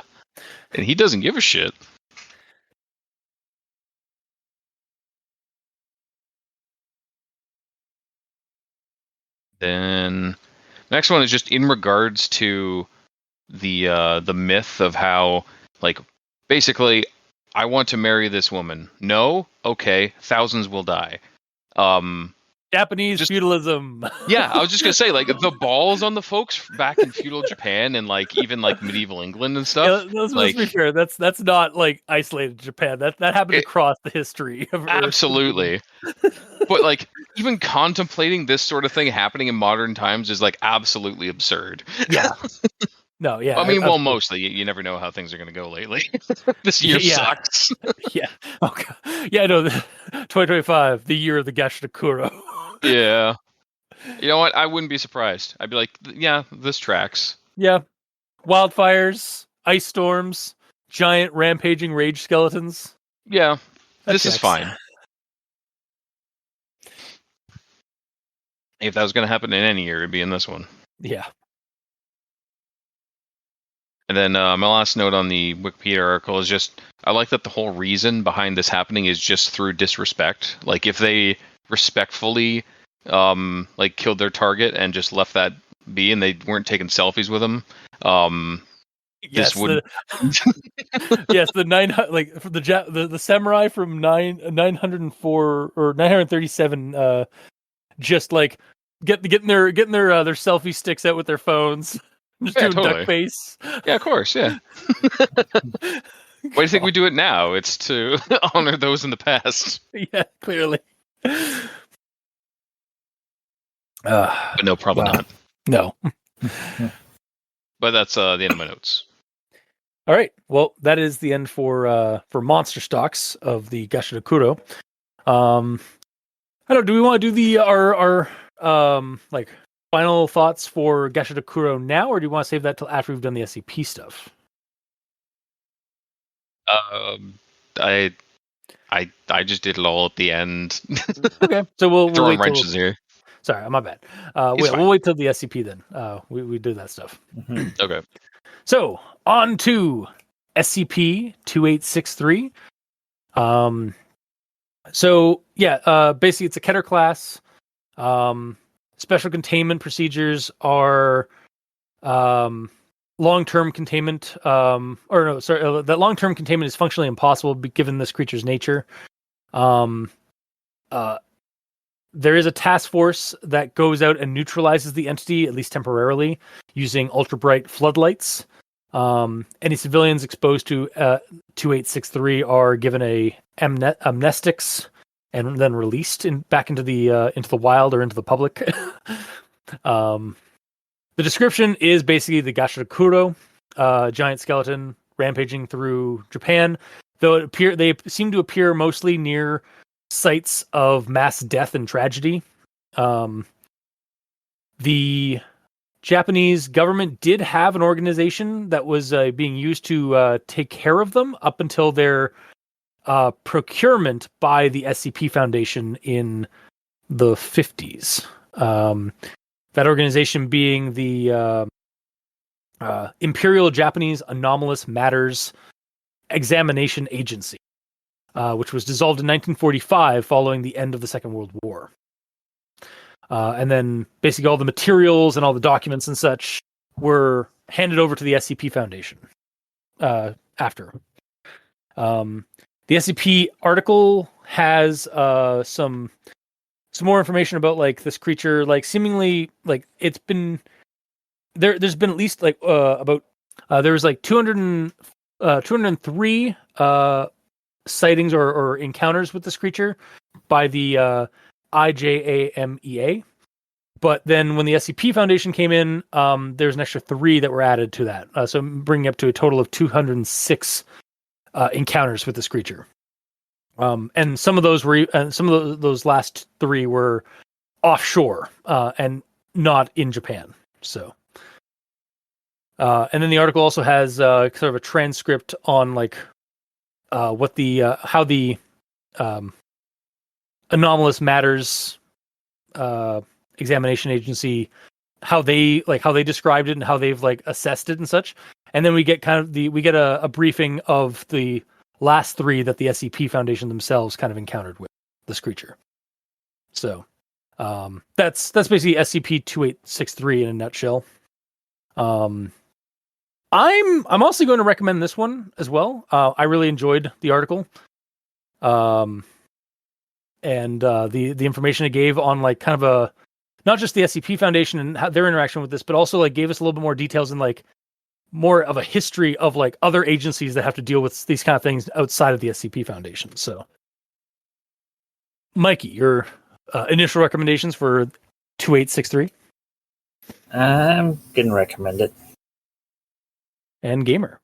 And he doesn't give a shit. Then next one is just in regards to the myth of how like basically I want to marry this woman. No? Okay, thousands will die. Japanese feudalism. Yeah, I was just gonna say, like, the balls on the folks back in feudal Japan and like even like medieval England and stuff. Yeah, let's like, be fair. That's not like isolated Japan. That happened across the history of Earth. Absolutely. But like even contemplating this sort of thing happening in modern times is like absolutely absurd. Yeah. No, yeah. I mean, well, mostly you never know how things are going to go lately. This year sucks. Yeah. Okay. Yeah. No. 2025, the year of the Gashadokuro. Yeah. You know what? I wouldn't be surprised. I'd be like, yeah, this tracks. Yeah. Wildfires, ice storms, giant rampaging rage skeletons. Yeah. This checks. Is fine. If that was going to happen in any year, it'd be in this one. Yeah. And then my last note on the Wikipedia article is just, I like that the whole reason behind this happening is just through disrespect. Like, if they respectfully, like, killed their target and just left that be and they weren't taking selfies with them, yes, this would... yes, the 900, like, for the samurai from 904 or 937, just, like, getting their selfie sticks out with their phones. Just doing duck face. Yeah, of course, yeah. Why do you think we do it now? It's to honor those in the past. Yeah, clearly. But no, probably not. No. But that's the end of my notes. All right. Well, that is the end for monster stocks of the Gashadokuro. I don't know. Do we want to do our like final thoughts for Gashadokuro now, or do you want to save that till after we've done the SCP stuff? I just did it all at the end. Okay, so we'll throwing wait wrenches here. Sorry, my bad. We'll wait till the SCP then. We do that stuff. Okay. So on to SCP-2863. So yeah, basically it's a Keter class. Special containment procedures are long-term containment. That long-term containment is functionally impossible given this creature's nature. Um, there is a task force that goes out and neutralizes the entity, at least temporarily, using ultra bright floodlights. Any civilians exposed to 2863 are given a amnestics and then released back into the wild or into the public. The description is basically the Gashadokuro, giant skeleton rampaging through Japan. Though they seem to appear mostly near sites of mass death and tragedy. The Japanese government did have an organization that was being used to take care of them up until their procurement by the SCP Foundation in the 50s. That organization being the Imperial Japanese Anomalous Matters Examination Agency, which was dissolved in 1945 following the end of the Second World War. And then basically all the materials and all the documents and such were handed over to the SCP Foundation after. The SCP article has some more information about like this creature, like seemingly like it's been there's been at least like about there was like 203 sightings or encounters with this creature by the IJAMEA. But then when the SCP Foundation came in, there's an extra 3 that were added to that. So bringing up to a total of 206 encounters with this creature. And some of those were, those last 3 were offshore and not in Japan. So, and then the article also has sort of a transcript on like what the how the Anomalous Matters Examination Agency, how they described it and how they've like assessed it and such. And then we get a briefing of the last 3 that the SCP Foundation themselves kind of encountered with this creature. So that's basically SCP-2863 in a nutshell. I'm also going to recommend this one as well. I really enjoyed the article. And the information it gave on like kind of a, not just the SCP Foundation and how their interaction with this, but also like gave us a little bit more details and like more of a history of like other agencies that have to deal with these kind of things outside of the SCP Foundation. So, Mikey, your initial recommendations for 2863? I'm gonna recommend it. And Gamer.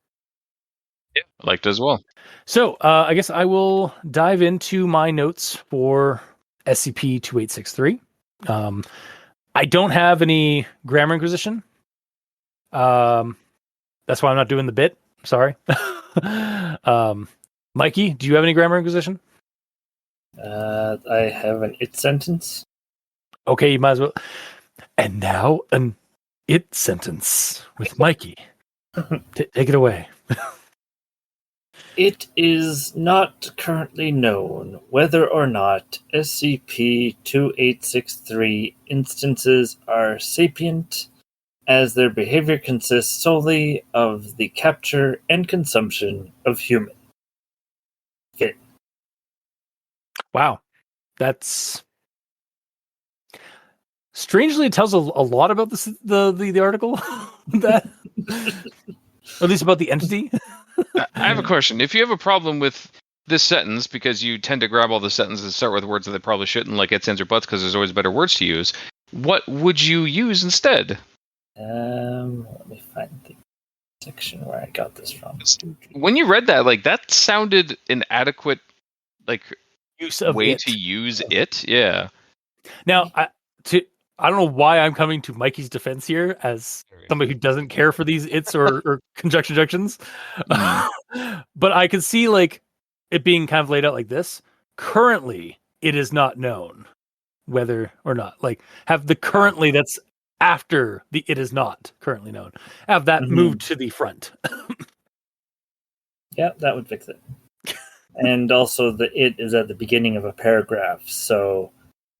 Yeah, I liked it as well. So, I guess I will dive into my notes for SCP-2863. I don't have any Grammar Inquisition. That's why I'm not doing the bit. Sorry. Mikey, do you have any Grammar Inquisition? I have an it sentence. Okay, you might as well. And now an it sentence with Mikey. Take it away. It is not currently known whether or not SCP-2863 instances are sapient, as their behavior consists solely of the capture and consumption of human. Okay. Wow. That's... Strangely, it tells a lot about the article. That... At least about the entity. I have a question. If you have a problem with this sentence, because you tend to grab all the sentences and start with words that they probably shouldn't, like its, ends, or buts, because there's always better words to use, what would you use instead? Let me find the section where I got this from. When you read that, like, that sounded an adequate, like, use of way it. to use it. Yeah. Now, I don't know why I'm coming to Mikey's defense here as somebody who doesn't care for these its or conjunctions. But I can see like it being kind of laid out like this. Currently, it is not known whether or not. Like have the currently that's after the it is not currently known. Have that moved to the front. Yeah, that would fix it. And also the it is at the beginning of a paragraph, so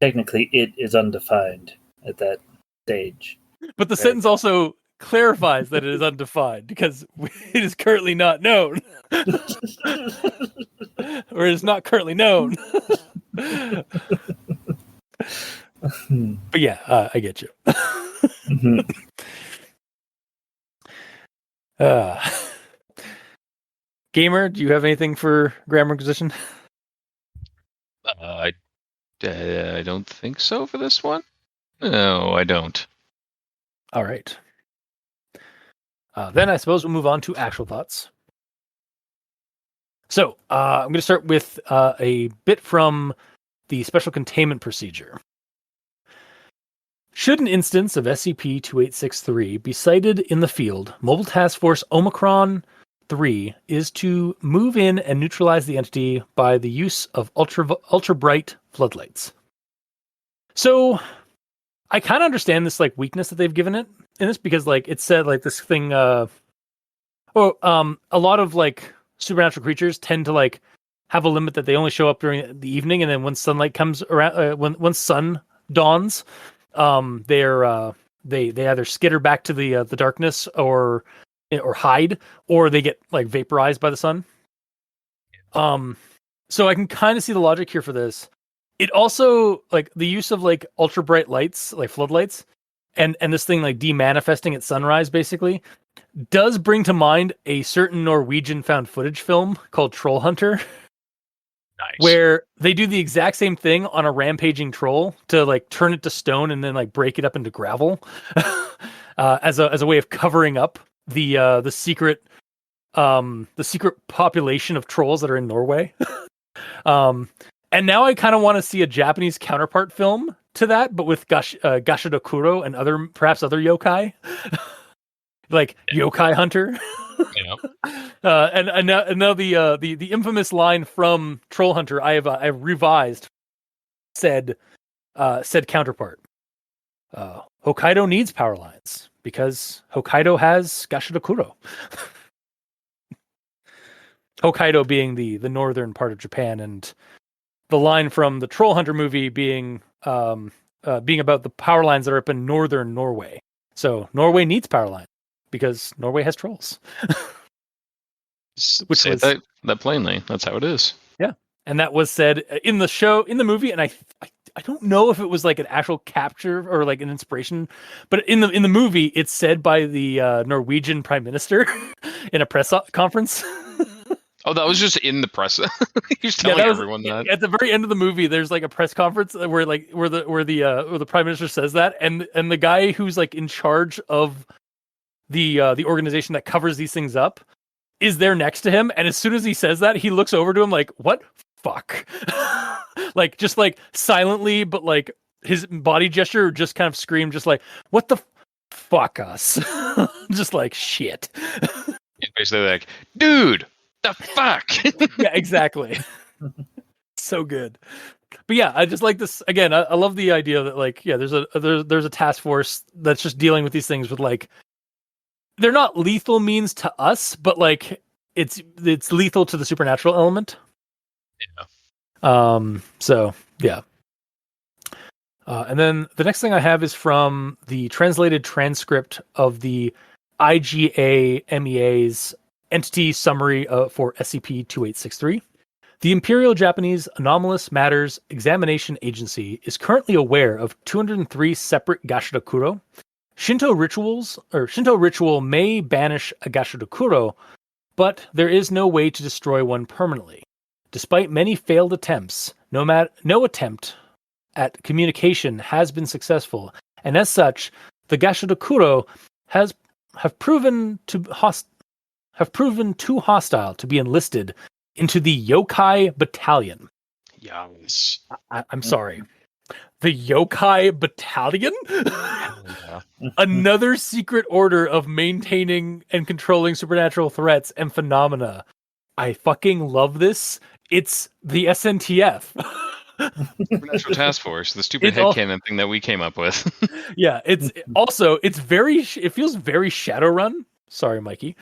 technically it is undefined at that stage. But the sentence also clarifies that it is undefined because it is currently not known. or is not currently known. But yeah, I get you. Gamer, do you have anything for Grammar Inquisition? I don't think so for this one. No, I don't. All right. Then I suppose we'll move on to actual thoughts. So I'm going to start with a bit from the Special Containment Procedure. Should an instance of SCP-2863 be sighted in the field, Mobile Task Force Omicron 3 is to move in and neutralize the entity by the use of ultra bright floodlights. So I kind of understand this like weakness that they've given it in this, because like it said like this thing a lot of like supernatural creatures tend to like have a limit that they only show up during the evening, and then when sunlight comes around, when sun dawns, they either skitter back to the darkness or hide, or they get like vaporized by the sun. So I can kind of see the logic here for this. It also, like, the use of like ultra bright lights, like floodlights, and this thing like demanifesting at sunrise basically does bring to mind a certain Norwegian found footage film called Troll Hunter. Nice. Where they do the exact same thing on a rampaging troll to like turn it to stone and then like break it up into gravel as a way of covering up the secret population of trolls that are in Norway. And now I kind of want to see a Japanese counterpart film to that, but with Gashadokuro and perhaps other yokai, like Yokai Hunter. And now the infamous line from Troll Hunter I've revised said counterpart. Hokkaido needs power lines because Hokkaido has Gashadokuro. Hokkaido being the northern part of Japan, and the line from the Troll Hunter movie being about the power lines that are up in northern Norway. So Norway needs power lines because Norway has trolls. Which say that plainly. That's how it is. Yeah, and that was said in the movie, and I don't know if it was like an actual capture or like an inspiration, but in the movie, it's said by the Norwegian Prime Minister in a press conference. Oh, that was just in the press. He's telling everyone that. At the very end of the movie, there's like a press conference where the Prime Minister says that, and the guy who's like in charge of the organization that covers these things up is there next to him, and as soon as he says that, he looks over to him like, "What fuck?" Like just like silently, but like his body gesture just kind of screamed, just like, "What the fuck us?" Just like shit. He's basically like, "Dude, the fuck." Yeah, exactly. So good. But yeah, I just like this again. I love the idea that like, yeah, there's a task force that's just dealing with these things with like, they're not lethal means to us, but like it's lethal to the supernatural element. Yeah. So yeah. And then the next thing I have is from the translated transcript of the IGA MEA's entity summary for SCP-2863. The Imperial Japanese Anomalous Matters Examination Agency is currently aware of 203 separate Gashadokuro. Shinto ritual may banish a Gashadokuro, but there is no way to destroy one permanently. Despite many failed attempts, no attempt at communication has been successful, and as such, the Gashadokuro have proven too hostile to be enlisted into the Yokai Battalion. Yes. I'm sorry. The Yokai Battalion? Yeah. Another secret order of maintaining and controlling supernatural threats and phenomena. I fucking love this. It's the SNTF. Supernatural Task Force, the stupid headcanon thing that we came up with. Yeah, it feels very Shadowrun. Sorry, Mikey.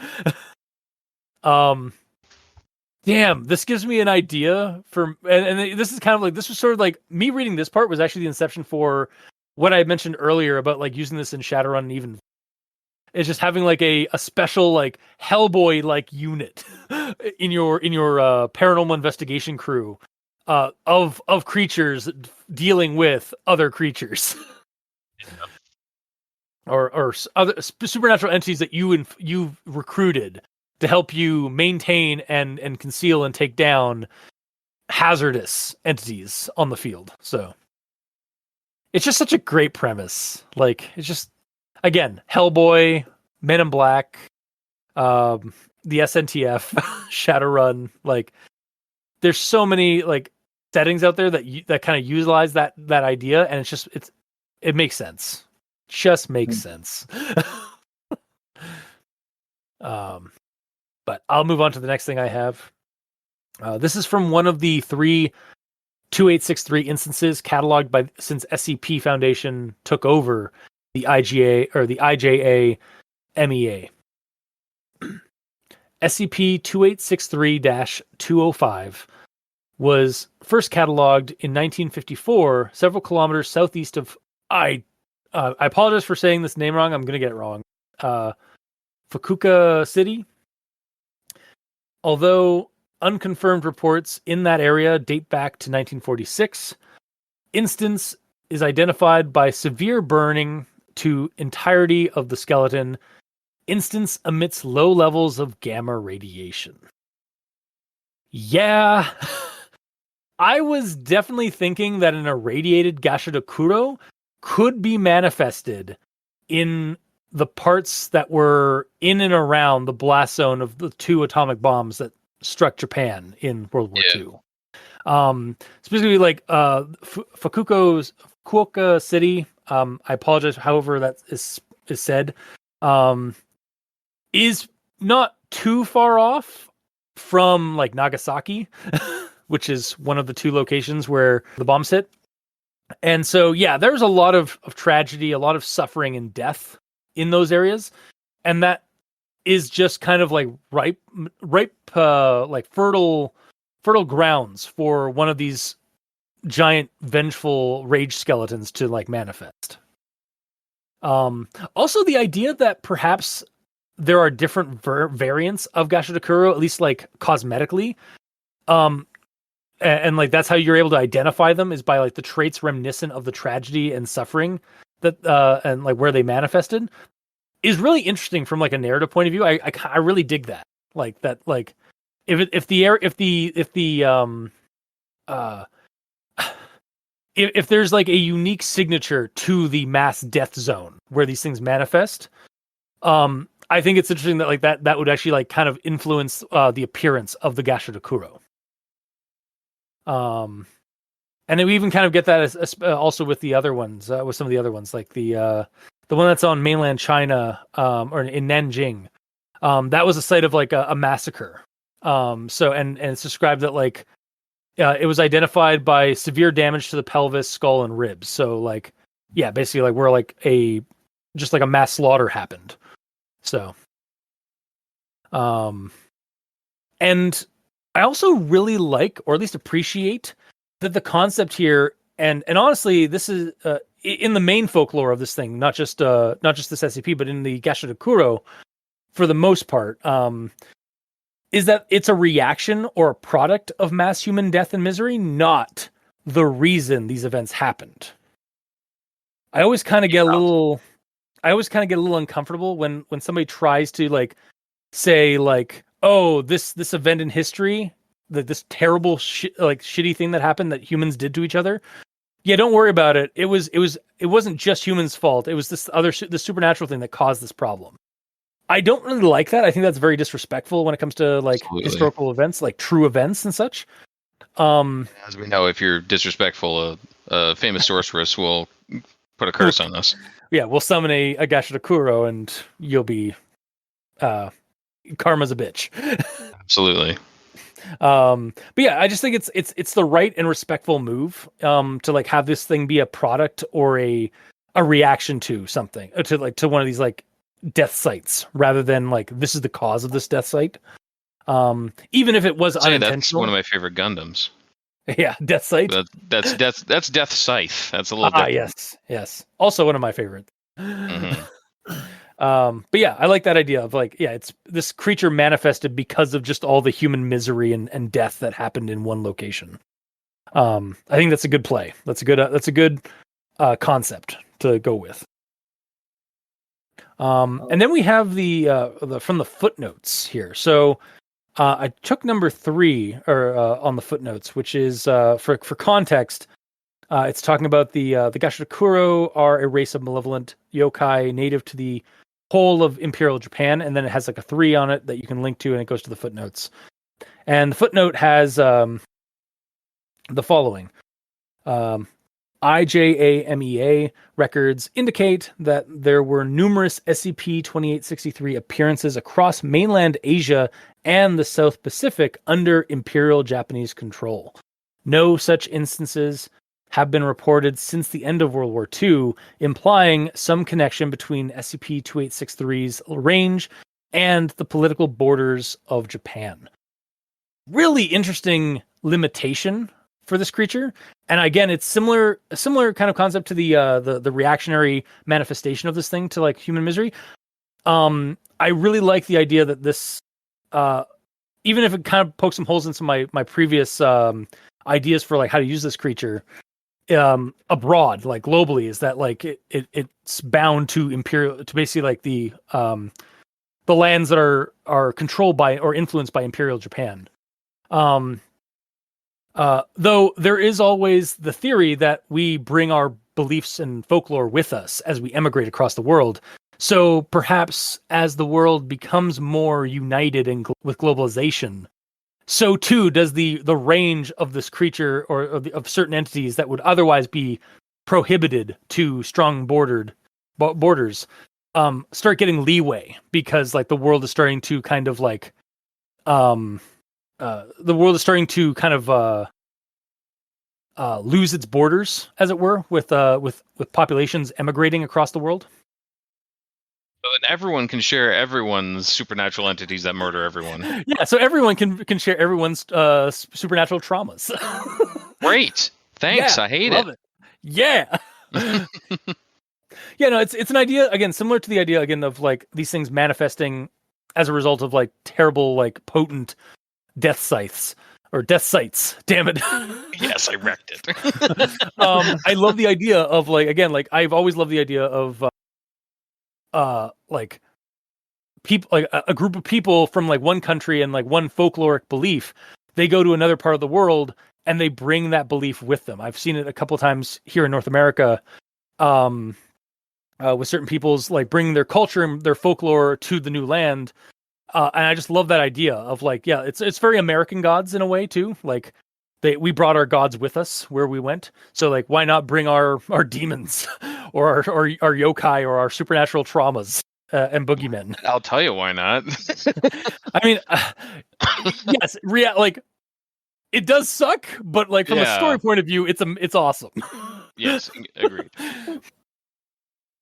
Damn, this gives me an idea for, and this is kind of like, this was sort of like, me reading this part was actually the inception for what I mentioned earlier about like using this in Shadowrun, and even it's just having like a special like Hellboy like unit in your paranormal investigation crew of creatures dealing with other creatures. Or other supernatural entities that you've recruited to help you maintain and conceal and take down hazardous entities on the field. So it's just such a great premise. Like, it's just, again, Hellboy, Men in Black, the SNTF, Shadowrun. Like, there's so many like settings out there that kind of utilize that idea, and it makes sense. Just makes sense. But I'll move on to the next thing I have. This is from one of the 3 2863 instances cataloged since SCP Foundation took over the IGA or the IJA MEA. SCP-2863-205 was first cataloged in 1954, several kilometers southeast of I apologize for saying this name wrong. I'm going to get it wrong. Fukuoka City. Although unconfirmed reports in that area date back to 1946, instance is identified by severe burning to entirety of the skeleton. Instance emits low levels of gamma radiation. Yeah. I was definitely thinking that an irradiated Gashadokuro could be manifested in the parts that were in and around the blast zone of the 2 atomic bombs that struck Japan in World War II. Specifically, like Fukuoka City. I apologize, however that is said. Is not too far off from like Nagasaki, which is one of the 2 locations where the bombs hit. And so, yeah, there's a lot of tragedy, a lot of suffering and death in those areas. And that is just kind of like ripe, like fertile grounds for one of these giant vengeful rage skeletons to like manifest. Also the idea that perhaps there are different variants of Gashadokuro, at least like cosmetically. And like that's how you're able to identify them, is by like the traits reminiscent of the tragedy and suffering that and like where they manifested, is really interesting from like a narrative point of view. I really dig that. Like that, like if there's like a unique signature to the mass death zone where these things manifest, I think it's interesting that like that would actually like kind of influence the appearance of the Gashadokuro. And then we even kind of get that as also with the other ones, with some of the other ones, like the one that's on mainland China, or in Nanjing. That was a site of like a massacre. So and it's described that like it was identified by severe damage to the pelvis, skull, and ribs. So like, yeah, basically like where like just like a mass slaughter happened. So, and I also really like, or at least appreciate, that the concept here, and honestly, this is in the main folklore of this thing, not just this SCP, but in the Gashadokuro, for the most part, is that it's a reaction or a product of mass human death and misery, not the reason these events happened. I always kind of get a little uncomfortable when somebody tries to like say like, oh, this event in history, this terrible shitty thing that happened that humans did to each other. Yeah, don't worry about it. It wasn't just humans' fault. It was this supernatural thing that caused this problem. I don't really like that. I think that's very disrespectful when it comes to like historical events, like true events and such. As we know, if you're disrespectful, a famous sorceress will put a curse on us. Yeah, we'll summon a Gashadokuro and you'll be karma's a bitch. Absolutely. But yeah, I just think it's the right and respectful move to like have this thing be a product or a reaction to something, to one of these like death sites, rather than like this is the cause of this death site. Even if it was unintentional. That's one of my favorite Gundams. Yeah, Death Site. That's Death Scythe. That's a little different. Yes. Also one of my favorites. Mm-hmm. But yeah, I like that idea of like, yeah, it's this creature manifested because of just all the human misery and death that happened in one location. I think that's a good play. That's a good concept to go with. And then we have the from the footnotes here. So I took number 3 or on the footnotes, which is for context. It's talking about the Gashadokuro are a race of malevolent yokai native to the whole of Imperial Japan, and then it has like a 3 on it that you can link to, and it goes to the footnotes. And the footnote has the following. IJAMEA records indicate that there were numerous SCP-2863 appearances across mainland Asia and the South Pacific under Imperial Japanese control. No such instances have been reported since the end of World War II, implying some connection between SCP-2863's range and the political borders of Japan. Really interesting limitation for this creature. And again, it's a similar kind of concept to the reactionary manifestation of this thing to like human misery. I really like the idea that this, even if it kind of pokes some holes into my previous ideas for like how to use this creature abroad, like globally, is that like it's bound to basically like the lands that are controlled by or influenced by Imperial Japan. Though there is always the theory that we bring our beliefs and folklore with us as we emigrate across the world. So perhaps as the world becomes more united with globalization, so too does the range of this creature or of certain entities that would otherwise be prohibited to strong borders start getting leeway, because like the world is starting to kind of like lose its borders, as it were, with populations emigrating across the world. So then everyone can share everyone's supernatural entities that murder everyone. Yeah, so everyone can share everyone's supernatural traumas. Great, thanks. Yeah, I hate love it. Yeah. Yeah, no, it's an idea again similar to the idea again of like these things manifesting as a result of like terrible, like potent death sites. Damn it. Yes, I wrecked it. I love the idea of like, again, like I've always loved the idea of like people, like a group of people from like one country and like one folkloric belief, they go to another part of the world and they bring that belief with them. I've seen it a couple times here in North America, with certain people's like bringing their culture and their folklore to the new land. And I just love that idea of like, yeah, it's very American gods in a way too. Like we brought our gods with us where we went. So like, why not bring our demons or our yokai or our supernatural traumas and boogeymen? I'll tell you why not. I mean, yes, like it does suck, but like from a story point of view, it's awesome. Yes, agreed.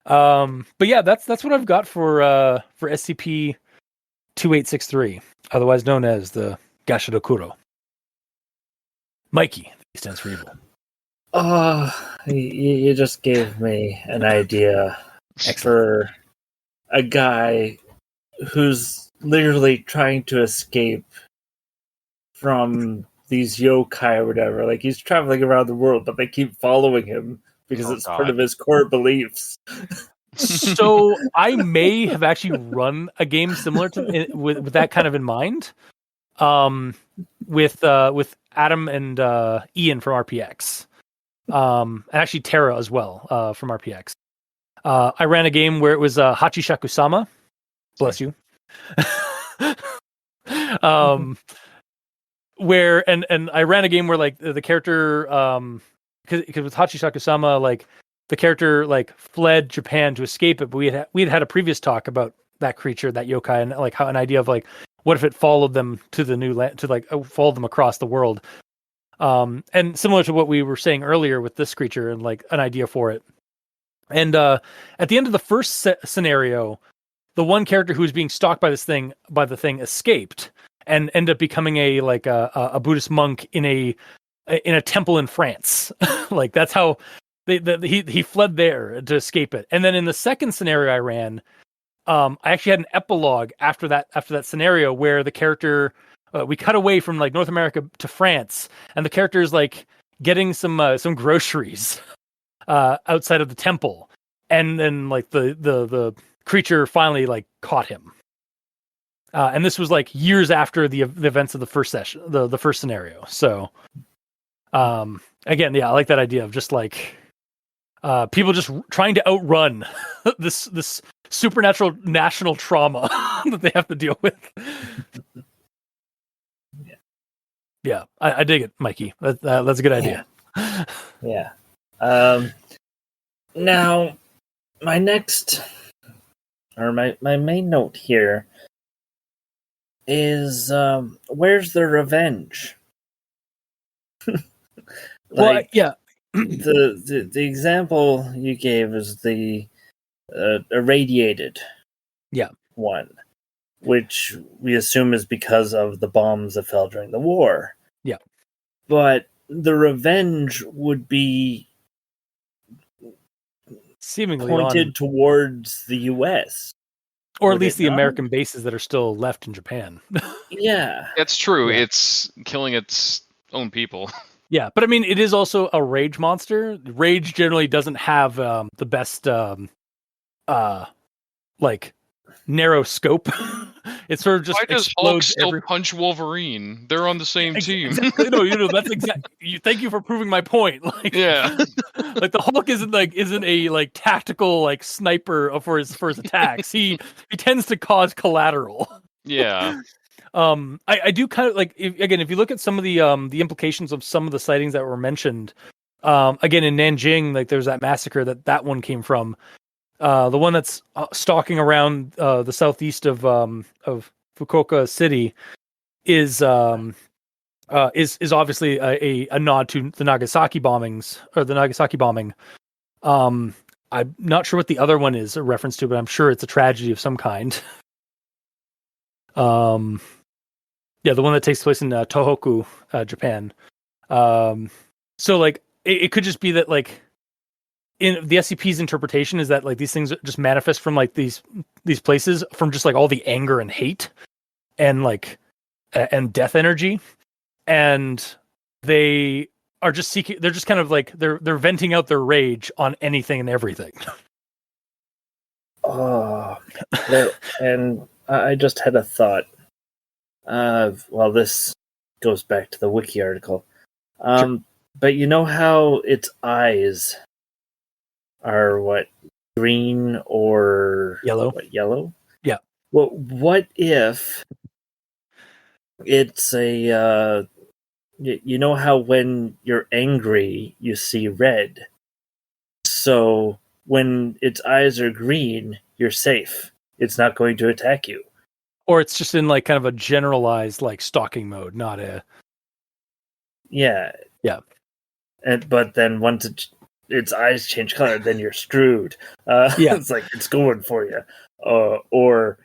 But yeah, that's what I've got for SCP-2863, otherwise known as the Gashadokuro. Mikey, he stands for evil. You just gave me an idea for a guy who's literally trying to escape from these yokai or whatever. Like he's traveling around the world, but they keep following him because it's part of his core beliefs. So I may have actually run a game similar to with that kind of in mind, with Adam and Ian from RPX, and actually Tara as well from RPX. I ran a game where it was Hachishaku-sama, bless you, where and I ran a game where like the character because with Hachishaku-sama, like the character like fled Japan to escape it, but we had a previous talk about that creature, that yokai, and like how an idea of like what if it followed them to the new land, to like follow them across the world, and similar to what we were saying earlier with this creature and like an idea for it. And at the end of the first scenario, the one character who was being stalked by the thing escaped and ended up becoming a Buddhist monk in a temple in France. Like that's how he fled there to escape it. And then in the second scenario I ran, I actually had an epilogue after that scenario where the character we cut away from like North America to France, and the character is like getting some groceries outside of the temple, and then like the creature finally like caught him. And this was like years after the events of the first session, the first scenario. So, again, yeah, I like that idea of just like people just trying to outrun this supernatural national trauma that they have to deal with. Yeah, I dig it, Mikey. That's a good idea. Yeah. Now, my next, or my main note here is where's the revenge? Well, yeah. the example you gave is the irradiated one, which we assume is because of the bombs that fell during the war. Yeah. But the revenge would be seemingly pointed towards the US. Or at least the American bases that are still left in Japan. Yeah. That's true. Yeah. It's killing its own people. Yeah, but I mean, it is also a rage monster. Rage generally doesn't have the best, like, narrow scope. It sort of just Why does explodes. Hulk still punch Wolverine? They're on the same team. Exactly. No, that's exactly. Thank you for proving my point. Like, yeah, like the Hulk isn't a like tactical like sniper for his attacks. He tends to cause collateral. Yeah. I do kind of like if you look at some of the implications of some of the sightings that were mentioned, again in Nanjing, like there's that massacre that one came from. The one that's stalking around the southeast of Fukuoka City is obviously a nod to the Nagasaki bombings or the Nagasaki bombing. I'm not sure what the other one is a reference to, but I'm sure it's a tragedy of some kind. Yeah, the one that takes place in Tohoku, Japan. So like it could just be that like in the SCP's interpretation is that like these things just manifest from like these places from just like all the anger and hate and like and death energy, and they are just seeking. They're just kind of like they're venting out their rage on anything and everything. Oh, and I just had a thought. Well, this goes back to the wiki article. Sure. But you know how its eyes are what, green or Yellow? Yellow? Yeah. Well, what if it's a you know how when you're angry you see red? So when its eyes are green, you're safe. It's not going to attack you. Or it's just in like kind of a generalized like stalking mode, not a. Yeah. But then once its eyes change color, then you're screwed. Yeah. It's like it's going for you, or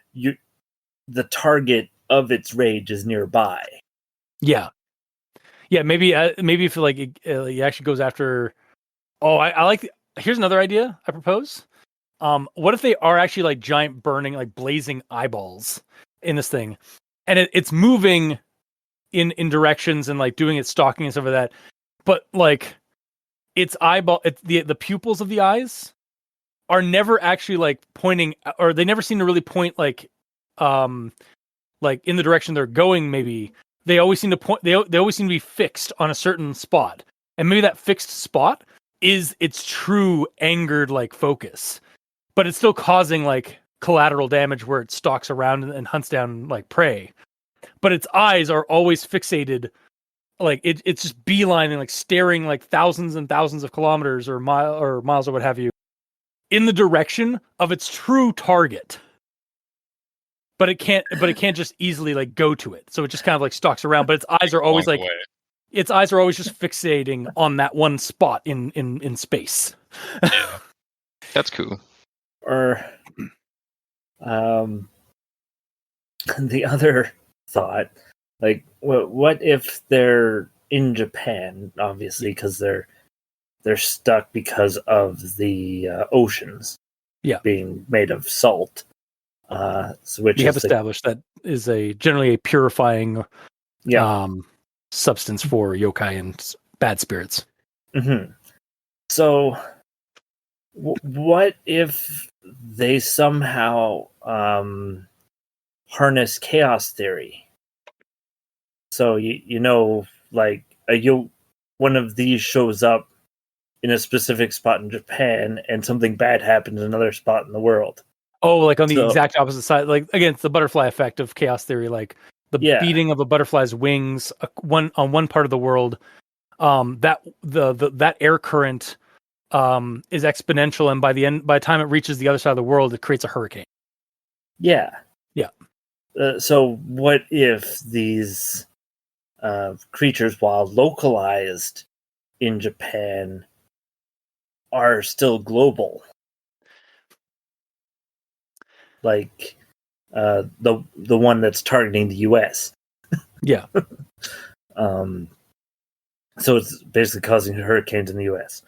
the target of its rage is nearby. Yeah. Maybe if like it actually goes after. Oh, I like. Here's another idea I propose. What if they are actually like giant burning, like blazing eyeballs in this thing, and it's moving in directions and like doing its stalking and stuff like that, but like its eyeball, the pupils of the eyes are never actually like pointing, or they never seem to really point like in the direction they're going. Maybe they always seem to point. They always seem to be fixed on a certain spot, and maybe that fixed spot is its true angered like focus, but it's still causing like collateral damage where it stalks around and hunts down like prey. But its eyes are always fixated, like it's just beelining, like staring like thousands and thousands of kilometers or miles or what have you, in the direction of its true target. But it can't just easily like go to it. So it just kind of like stalks around, but its eyes are always like its eyes are always just fixating on that one spot in space. Yeah. That's cool. Or the other thought, like what if they're in Japan, obviously, because they're stuck because of the oceans being made of salt. Which we have is established that is generally a purifying substance for yokai and bad spirits. Mm-hmm. So, what if they somehow harness chaos theory? So like one of these shows up in a specific spot in Japan, and something bad happens in another spot in the world. Oh, like on the exact opposite side. Like again, it's the butterfly effect of chaos theory. Like the beating of a butterfly's wings, on one part of the world, that air current is exponential, and by the time it reaches the other side of the world, it creates a hurricane. Yeah. So what if these creatures, while localized in Japan, are still global? Like the one that's targeting the U.S. Yeah. So it's basically causing hurricanes in the U.S.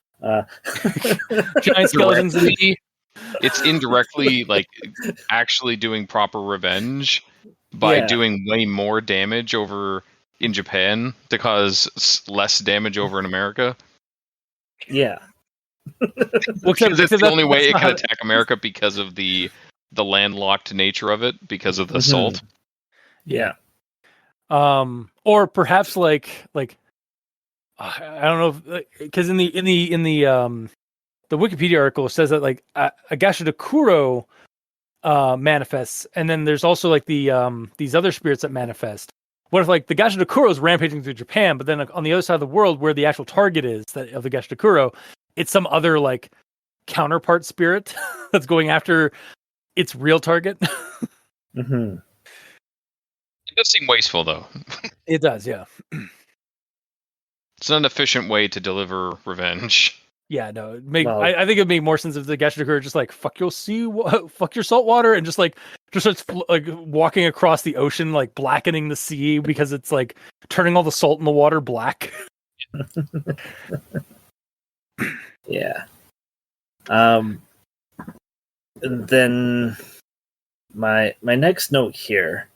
Giant skeletons. It's indirectly like actually doing proper revenge by doing way more damage over in Japan to cause less damage over in America. Yeah. Because it's the only way it can attack America because of the landlocked nature of it, because of the salt. Yeah. Or perhaps like I don't know, because in the Wikipedia article says that like a Gashadokuro manifests, and then there's also like the these other spirits that manifest. What if like the Gashadokuro is rampaging through Japan, but then on the other side of the world, where the actual target is of the Gashadokuro, it's some other like counterpart spirit that's going after its real target. Mm-hmm. It does seem wasteful, though. It does, yeah. It's not an efficient way to deliver revenge. Yeah, no. I think it'd make more sense if the Gashadokuro just like fuck your salt water, and just starts like walking across the ocean, like blackening the sea because it's like turning all the salt in the water black. Yeah. And then my next note here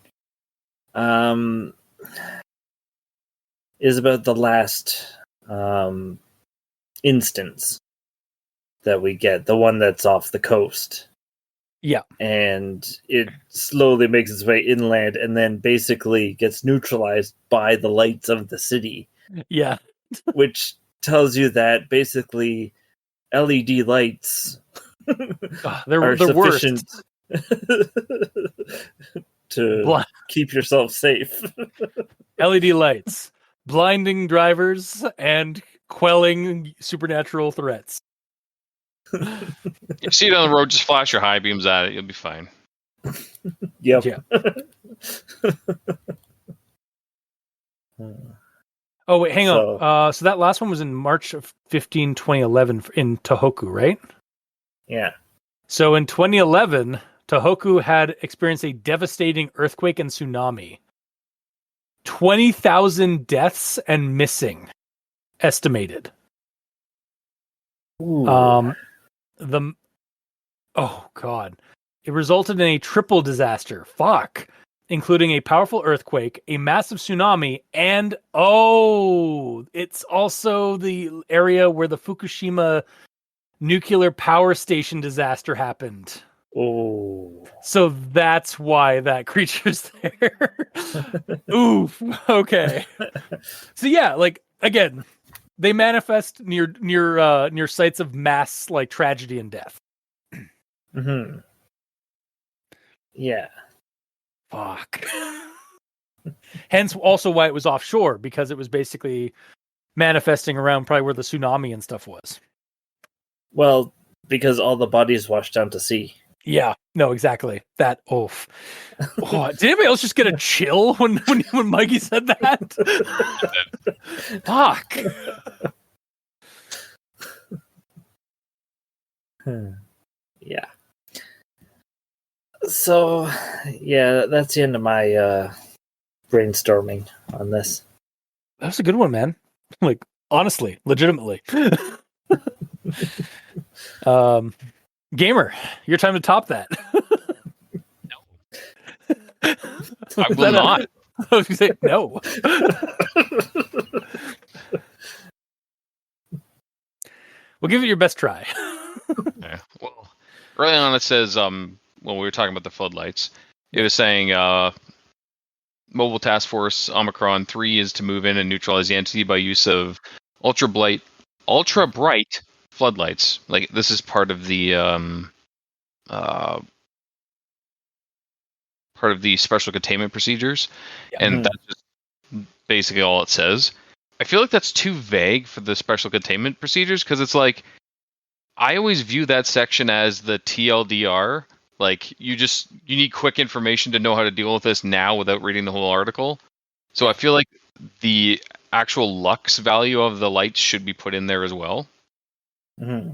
is about the last instance that we get, the one that's off the coast. Yeah. And it slowly makes its way inland and then basically gets neutralized by the lights of the city. Yeah. Which tells you that basically LED lights they're sufficient to keep yourself safe. LED lights, blinding drivers, and quelling supernatural threats. You see it on the road, just flash your high beams at it. You'll be fine. Yep. Yeah. Oh, wait, hang on. So that last one was in March of 2011 in Tohoku, right? Yeah. So in 2011, Tohoku had experienced a devastating earthquake and tsunami. 20,000 deaths and missing estimated. Ooh. Oh God. It resulted in a triple disaster. Fuck. Including a powerful earthquake, a massive tsunami, and it's also the area where the Fukushima nuclear power station disaster happened. Oh. So that's why that creature's there. Oof. Okay. So yeah, like again, they manifest near sites of mass like tragedy and death. Mm-hmm. Yeah. Fuck. Hence also why it was offshore, because it was basically manifesting around probably where the tsunami and stuff was. Well, because all the bodies washed down to sea. Yeah, no, exactly. That oof. Oh, did anybody else just get a chill when Mikey said that? Fuck. Yeah. So, yeah, that's the end of my brainstorming on this. That was a good one, man. Like, honestly, legitimately. Gamer, your time to top that. No, I will not. I was gonna say no. Well, give it your best try. Yeah. Well, early on it says, when we were talking about the floodlights, it was saying, Mobile Task Force Omicron 3 is to move in and neutralize the entity by use of ultra bright floodlights. Like, this is part of the special containment procedures, and that's just basically all it says. I feel like that's too vague for the special containment procedures, because it's like, I always view that section as the TLDR. Like, you need quick information to know how to deal with this now without reading the whole article. So I feel like the actual lux value of the lights should be put in there as well.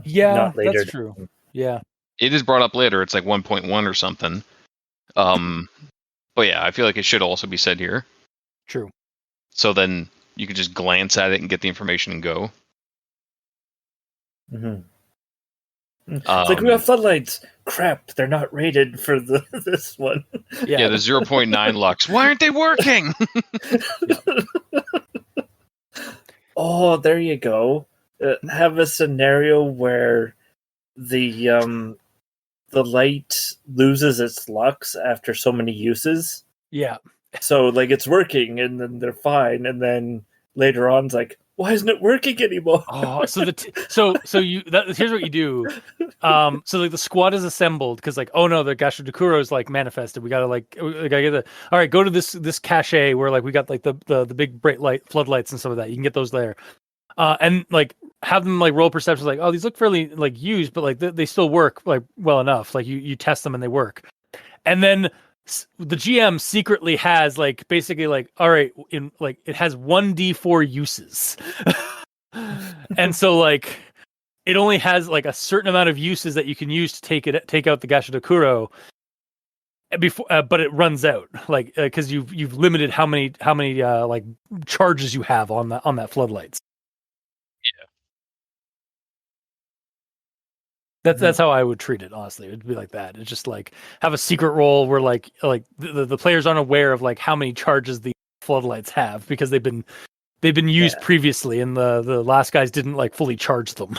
Yeah, Not later. that's true. Yeah. It is brought up later. It's like 1.1 or something. But yeah, I feel like it should also be said here. True. So then you can just glance at it and get the information and go. It's like, we have floodlights. Crap, they're not rated for this one. Yeah, the 0.9 lux. Why aren't they working? Oh, there you go. Have a scenario where the light loses its lux after so many uses. Yeah. So like it's working, and then they're fine, and then later on it's like, why isn't it working anymore? Oh, so here's what you do. So like the squad is assembled because like, oh no, the Gashadokuro is like manifested. We gotta get the. All right, go to this cache where like we got like the big bright light floodlights and some of that. You can get those there, and like have them like roll perceptions. Like, oh, these look fairly like used, but like they still work like well enough. Like you test them and they work, and then the GM secretly has like basically like, all right, in like it has 1d4 uses. And so like it only has like a certain amount of uses that you can use to take out the Gashadokuro before, but it runs out like because you've limited how many like charges you have on that floodlights. Yeah. That's how I would treat it, honestly. It'd be like that. It's just like have a secret roll where like the players aren't aware of like how many charges the floodlights have because they've been used previously, and the last guys didn't like fully charge them.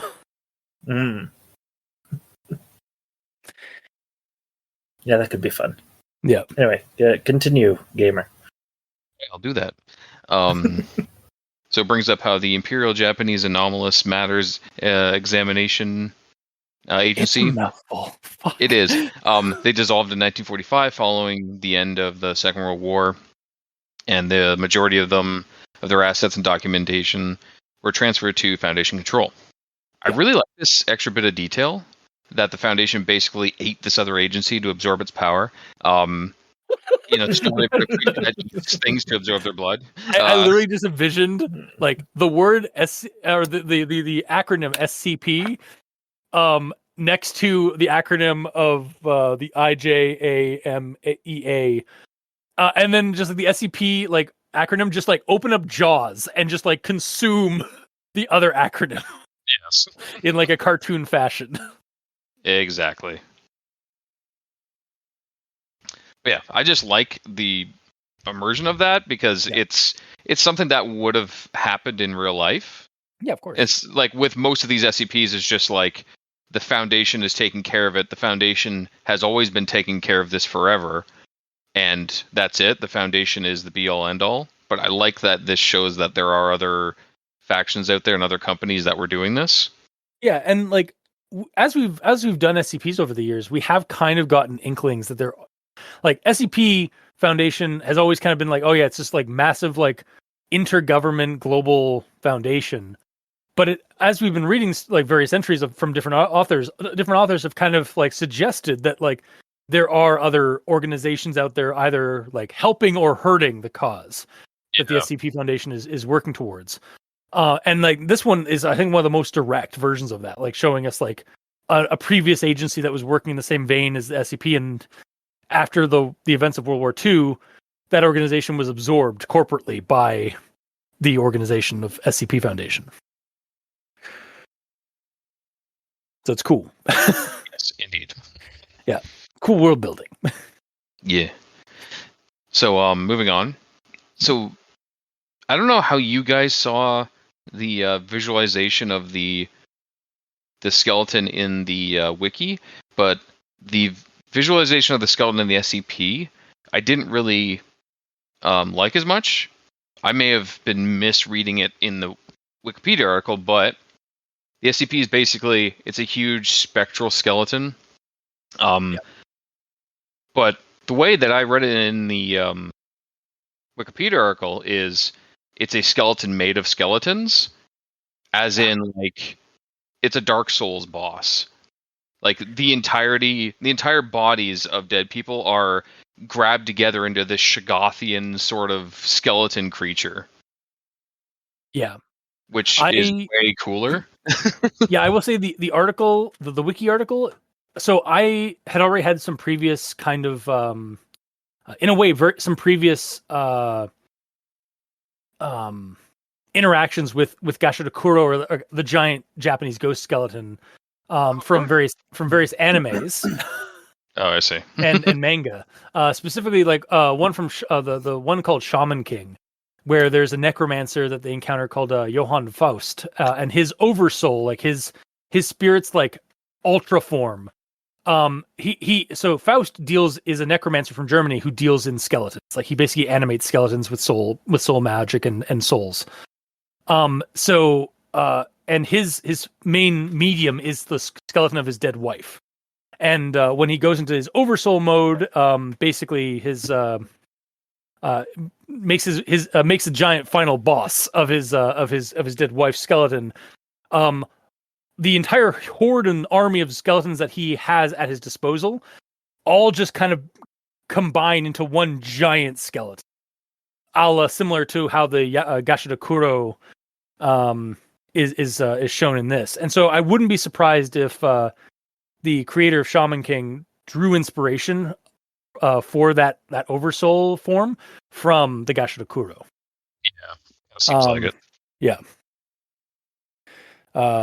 Yeah, that could be fun. Yeah. Anyway, continue, gamer. I'll do that. So it brings up how the Imperial Japanese Anomalous Matters Examination Agency. It's a mouthful. Fuck. It is. They dissolved in 1945 following the end of the Second World War, and the majority of their assets and documentation were transferred to Foundation control. I really like this extra bit of detail that the Foundation basically ate this other agency to absorb its power. Storing things to absorb their blood. I literally just envisioned like the word or the acronym SCP next to the acronym of the IJAMEA, and then just like the SCP like acronym just like open up jaws and just like consume the other acronym. Yes. In like a cartoon fashion. Exactly. But yeah, I just like the immersion of that because it's something that would have happened in real life. Yeah, of course. It's like with most of these SCPs, it's just like the Foundation is taking care of it. The Foundation has always been taking care of this forever, and that's it. The Foundation is the be-all, end-all. But I like that this shows that there are other factions out there and other companies that were doing this. Yeah, and like as we've done SCPs over the years, we have kind of gotten inklings that they're like SCP Foundation has always kind of been like, oh yeah, it's just like massive like intergovernment global foundation. But as we've been reading like various entries from different authors have kind of like suggested that like there are other organizations out there either like helping or hurting the cause that the SCP Foundation is working towards. And like this one is, I think, one of the most direct versions of that, like showing us like a previous agency that was working in the same vein as the SCP, and after the events of World War II, that organization was absorbed corporately by the organization of SCP Foundation. So it's cool. Yes, indeed. Yeah, cool world building. Yeah. So, moving on. So, I don't know how you guys saw the visualization of the skeleton in the wiki, but the visualization of the skeleton in the SCP, I didn't really like as much. I may have been misreading it in the Wikipedia article, but the SCP is basically, it's a huge spectral skeleton. But the way that I read it in the Wikipedia article is it's a skeleton made of skeletons, as in like it's a Dark Souls boss. Like the entire bodies of dead people are grabbed together into this Shogothian sort of skeleton creature. Yeah. Which is way cooler. Yeah, I will say the article, the wiki article. So I had already had some previous kind of, in a way, some previous interactions with Gashadokuro, or the giant Japanese ghost skeleton, from various animes. Oh, I see. and manga, specifically like one from the one called Shaman King, where there's a necromancer that they encounter called Johann Faust, and his oversoul, like his spirit's like ultra form. So Faust is a necromancer from Germany who deals in skeletons. Like he basically animates skeletons with soul magic and souls. And his main medium is the skeleton of his dead wife. And when he goes into his oversoul mode, basically his makes a giant final boss of his dead wife's skeleton. The entire horde and army of skeletons that he has at his disposal all just kind of combine into one giant skeleton, similar to how the Gashadokuro is shown in this. And so I wouldn't be surprised if the creator of Shaman King drew inspiration for that oversoul form from the Gashadokuro. Yeah, that seems like it. Yeah.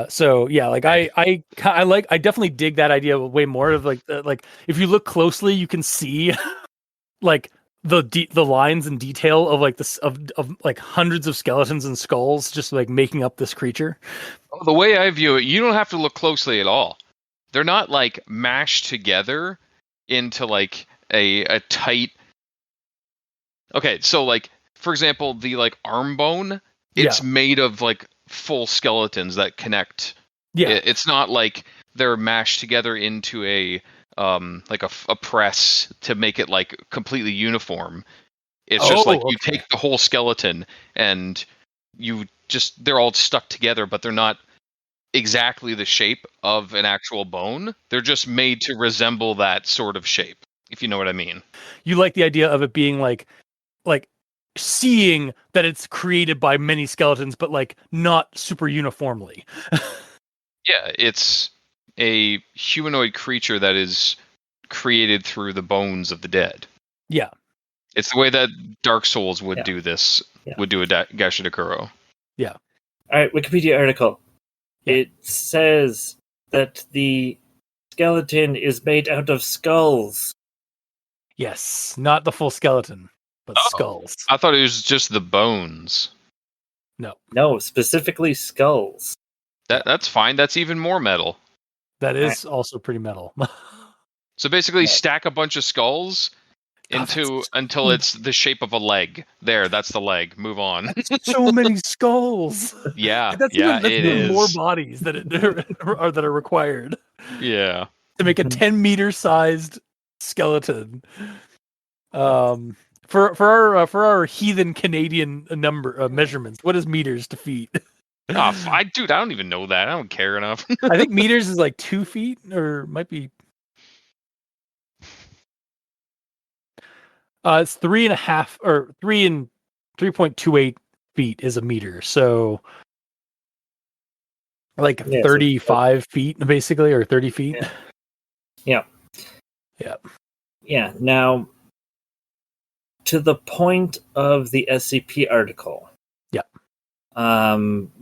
So yeah, like I definitely dig that idea way more of like if you look closely, you can see like the lines and detail of like this of like hundreds of skeletons and skulls just like making up this creature. The way I view it, you don't have to look closely at all. They're not like mashed together into like a tight. Okay, so like for example, the like arm bone, it's made of like full skeletons that connect. Yeah, it's not like they're mashed together into a like a press to make it like completely uniform. It's just like you take the whole skeleton and they're all stuck together, but they're not exactly the shape of an actual bone. They're just made to resemble that sort of shape, if you know what I mean. You like the idea of it being like seeing that it's created by many skeletons, but like not super uniformly. Yeah, it's a humanoid creature that is created through the bones of the dead. Yeah. It's the way that Dark Souls would do this, would do a Gashadokuro. Yeah. All right, Wikipedia article. Yeah. It says that the skeleton is made out of skulls. Yes, not the full skeleton, but skulls. I thought it was just the bones. No, specifically skulls. That's fine. That's even more metal. That is also pretty metal. So basically, stack a bunch of skulls until it's the shape of a leg. There, that's the leg. Move on. So many skulls. Yeah, that's is more bodies that are required. Yeah, to make a 10-meter sized skeleton. For our heathen Canadian measurements, what is meters to feet? I don't even know that. I don't care enough. I think meters is like 2 feet, or might be. It's 3.5 or 3.28 feet is a meter. So like 35 feet basically, or 30 feet. Yeah. Now, to the point of the SCP article. Yeah.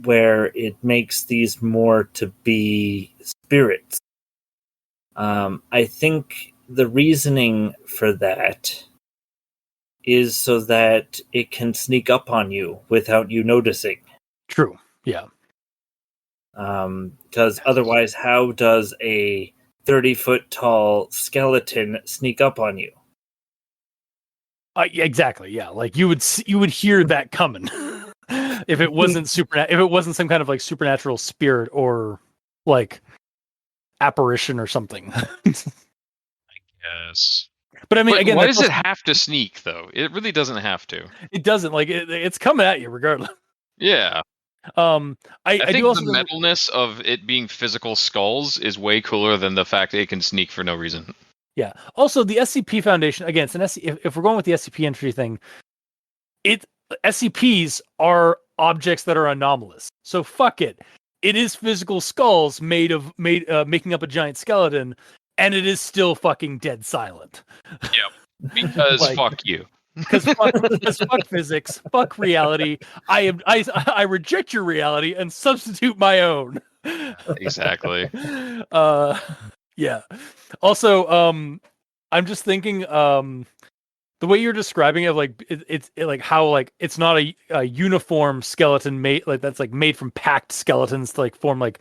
Where it makes these more to be spirits. I think the reasoning for that is so that it can sneak up on you without you noticing. True. Yeah. Because otherwise, how does a 30-foot tall skeleton sneak up on you? Yeah, exactly. Yeah. Like you would hear that coming if it wasn't if it wasn't some kind of like supernatural spirit or like apparition or something. Yes. But I mean, But again, why that's does it also, have to sneak though? It really doesn't have to. it doesn't like it's coming at you regardless. Yeah. I I do think the also think, metalness of it being physical skulls is way cooler than the fact that it can sneak for no reason. yeah. Also, the SCP Foundation, again, it's an if we're going with the SCP entry thing, SCPs are objects that are anomalous. So fuck it. It is physical skulls making up a giant skeleton, and it is still fucking dead silent. Yep. Because Like, fuck you. because fuck physics, fuck reality. I reject your reality and substitute my own. Exactly. Yeah. Also, I'm just thinking, the way you're describing it, like it's like how like it's not a uniform skeleton made like that's like made from packed skeletons to like form like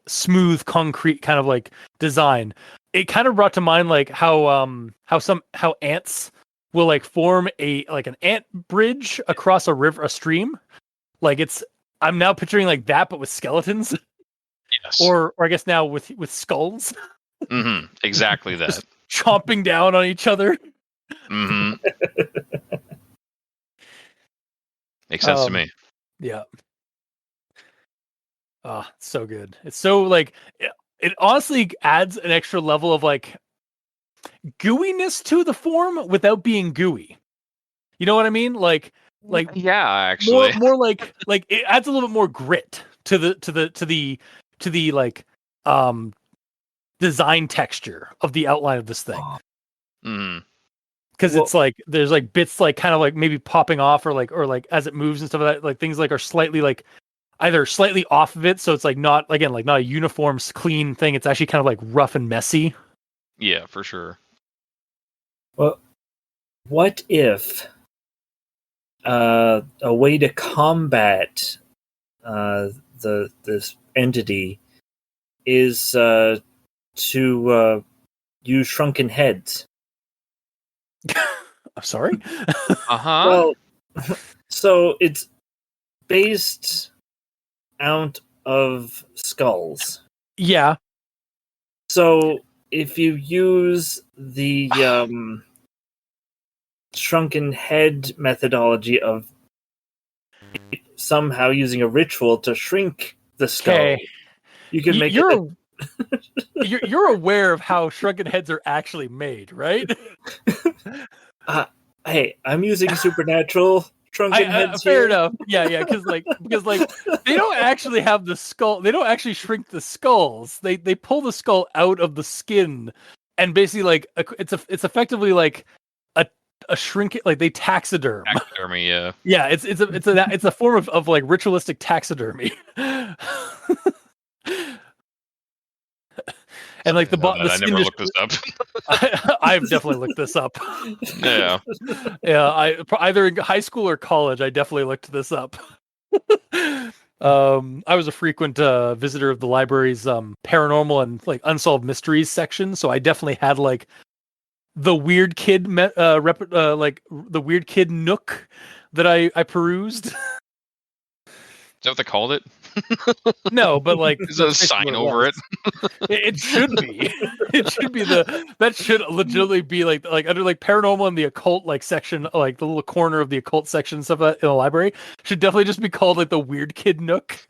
smooth concrete kind of like design. It kind of brought to mind like how ants will like form an ant bridge across a stream. Like I'm now picturing like that, but with skeletons. Yes. Or I guess now with skulls. Mm-hmm. Exactly that. Just chomping down on each other. Mm-hmm. Makes sense to me. Yeah. So good. It's so like it honestly adds an extra level of like gooiness to the form without being gooey. You know what I mean? Like Yeah, actually. more like it adds a little bit more grit to the like design texture of the outline of this thing. Mm. Because it's like there's like bits like kind of like maybe popping off or like as it moves and stuff like that, like things like are slightly like either slightly off of it, so it's like not again like not a uniform clean thing. It's actually kind of like rough and messy. Yeah, for sure. Well, what if a way to combat this entity is to use shrunken heads? I'm sorry. Uh-huh. Well, so it's based out of skulls. Yeah. So if you use the shrunken head methodology of somehow using a ritual to shrink the skull, Okay. you can make you're you're aware of how shrunken heads are actually made, right? Hey, I'm using supernatural shrunken heads fair here. enough. Yeah, because they don't actually have the skull. They don't actually shrink the skulls. They pull the skull out of the skin, and basically like it's effectively like a shrink, like they taxiderm. Taxidermy, yeah. Yeah, it's a form of like ritualistic taxidermy. And like the I skin never just, looked this up. I've definitely looked this up. Yeah. Yeah, I either in high school or college, I definitely looked this up. I was a frequent visitor of the library's paranormal and like unsolved mysteries section, so I definitely had like the weird kid like the weird kid nook that I perused. Is that what they called it? No, but like Is there a sign over it? It should be. It should be that should legitimately be like under like paranormal and the occult like section, like the little corner of the occult section and stuff like that in the library should definitely just be called like the weird kid nook.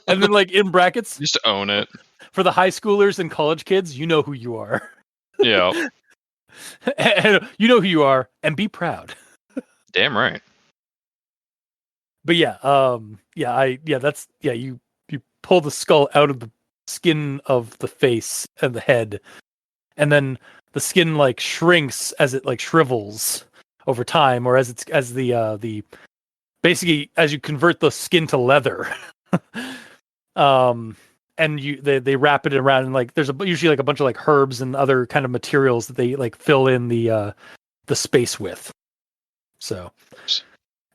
And then like in brackets, Just own it. for the high schoolers and college kids, you know who you are. Yeah. And you know who you are, and be proud. Damn right. But you pull the skull out of the skin of the face and the head, and then the skin like shrinks as it like shrivels over time, or as the basically as you convert the skin to leather. And they wrap it around, and like there's usually like a bunch of like herbs and other kind of materials that they like fill in the space with. So,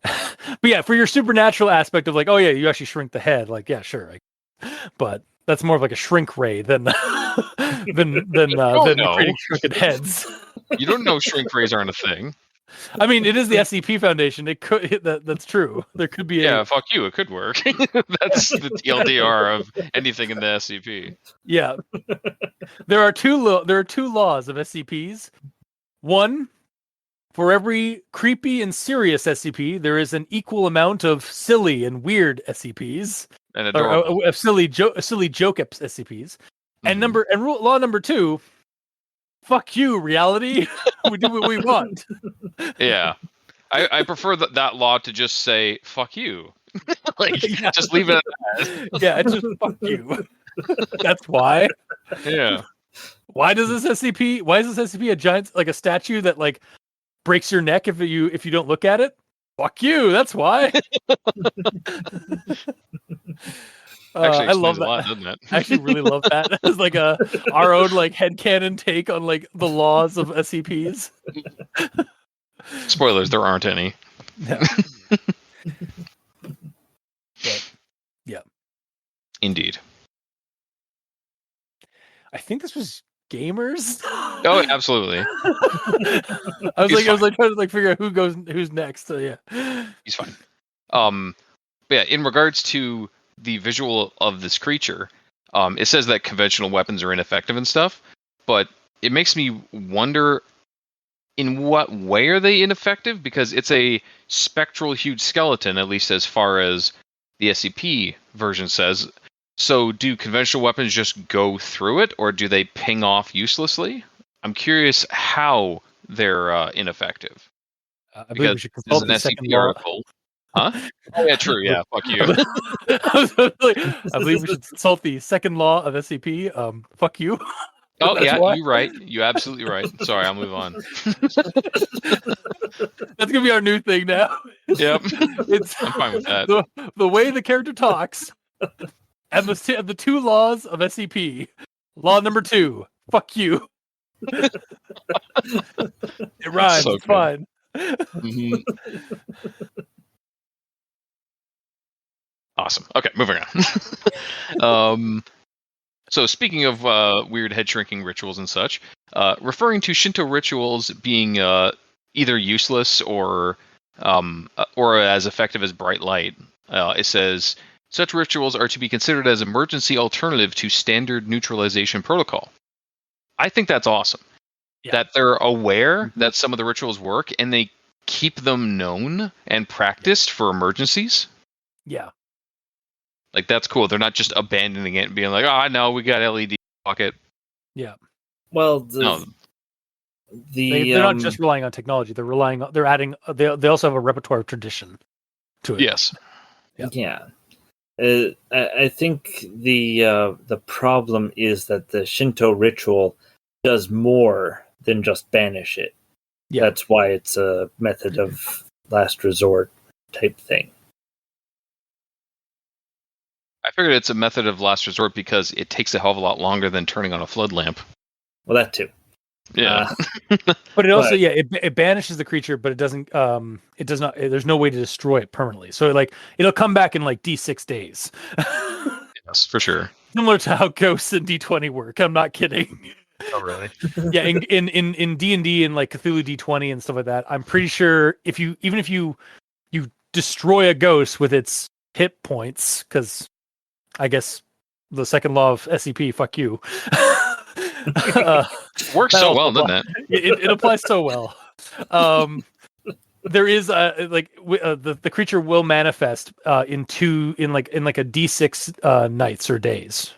but yeah, for your supernatural aspect of like, oh yeah, you actually shrink the head. Like, yeah, sure. But that's more of like a shrink ray than than creating shrunken heads. You don't know shrink rays aren't a thing. I mean, it is the SCP Foundation. It could that's true. There could be fuck you. It could work. That's the TLDR of anything in the SCP. Yeah, there are two laws of SCPs. One, for every creepy and serious SCP, there is an equal amount of silly and weird SCPs, and adorable. Or silly joke SCPs. And law number 2. Fuck you, reality. We do what we want. Yeah. I prefer that law to just say, fuck you. Just leave it at that. Yeah, it's just fuck you. That's why. Yeah. Why is this SCP a giant, like a statue that like breaks your neck if you don't look at it? Fuck you, that's why. Actually, I love that. A lot, doesn't it? I actually really love that as like our own like headcanon take on like the laws of SCPs. Spoilers, there aren't any. Yeah. But, yeah. Indeed. I think this was gamers. Oh, absolutely. I was like trying to like figure out who's next. So yeah. He's fine. But yeah, in regards to the visual of this creature, it says that conventional weapons are ineffective and stuff, but it makes me wonder in what way are they ineffective? Because it's a spectral huge skeleton, at least as far as the SCP version says. So do conventional weapons just go through it, or do they ping off uselessly? I'm curious how they're ineffective. I believe we should consult the second law. Article. Huh? Oh yeah, true. Yeah, fuck you. I believe we should consult the second law of SCP. Fuck you. Oh yeah, you're right. You're absolutely right. Sorry, I'll move on. That's gonna be our new thing now. Yep. I'm fine with that. The way the character talks, and the 2 laws of SCP. Law number 2. Fuck you. It rhymes. So it's fine. Mm-hmm. Awesome. Okay, moving on. So speaking of weird head shrinking rituals and such, referring to Shinto rituals being either useless or as effective as bright light, it says such rituals are to be considered as emergency alternative to standard neutralization protocol. I think that's awesome. Yeah. That they're aware that some of the rituals work and they keep them known and practiced for emergencies. Yeah. Like, that's cool. They're not just abandoning it and being like, oh, no, we got LED pocket. Yeah. Well, they're not just relying on technology. They're adding, they also have a repertoire of tradition to it. Yes. Yeah. I think the problem is that the Shinto ritual does more than just banish it. Yeah. That's why it's a method of last resort type thing. I figured it's a method of last resort because it takes a hell of a lot longer than turning on a flood lamp. Well, that too. Yeah. But it also, it banishes the creature, but it doesn't, it does not, there's no way to destroy it permanently. So like, it'll come back in like D6 days. Yes, for sure. Similar to how ghosts in D20 work. I'm not kidding. Oh, really? Yeah. In D&D and like Cthulhu D20 and stuff like that, I'm pretty sure if you destroy a ghost with its hit points, because I guess the second law of SCP, fuck you. Works so well, doesn't it? It applies so well. There is the creature will manifest in a D6 nights or days,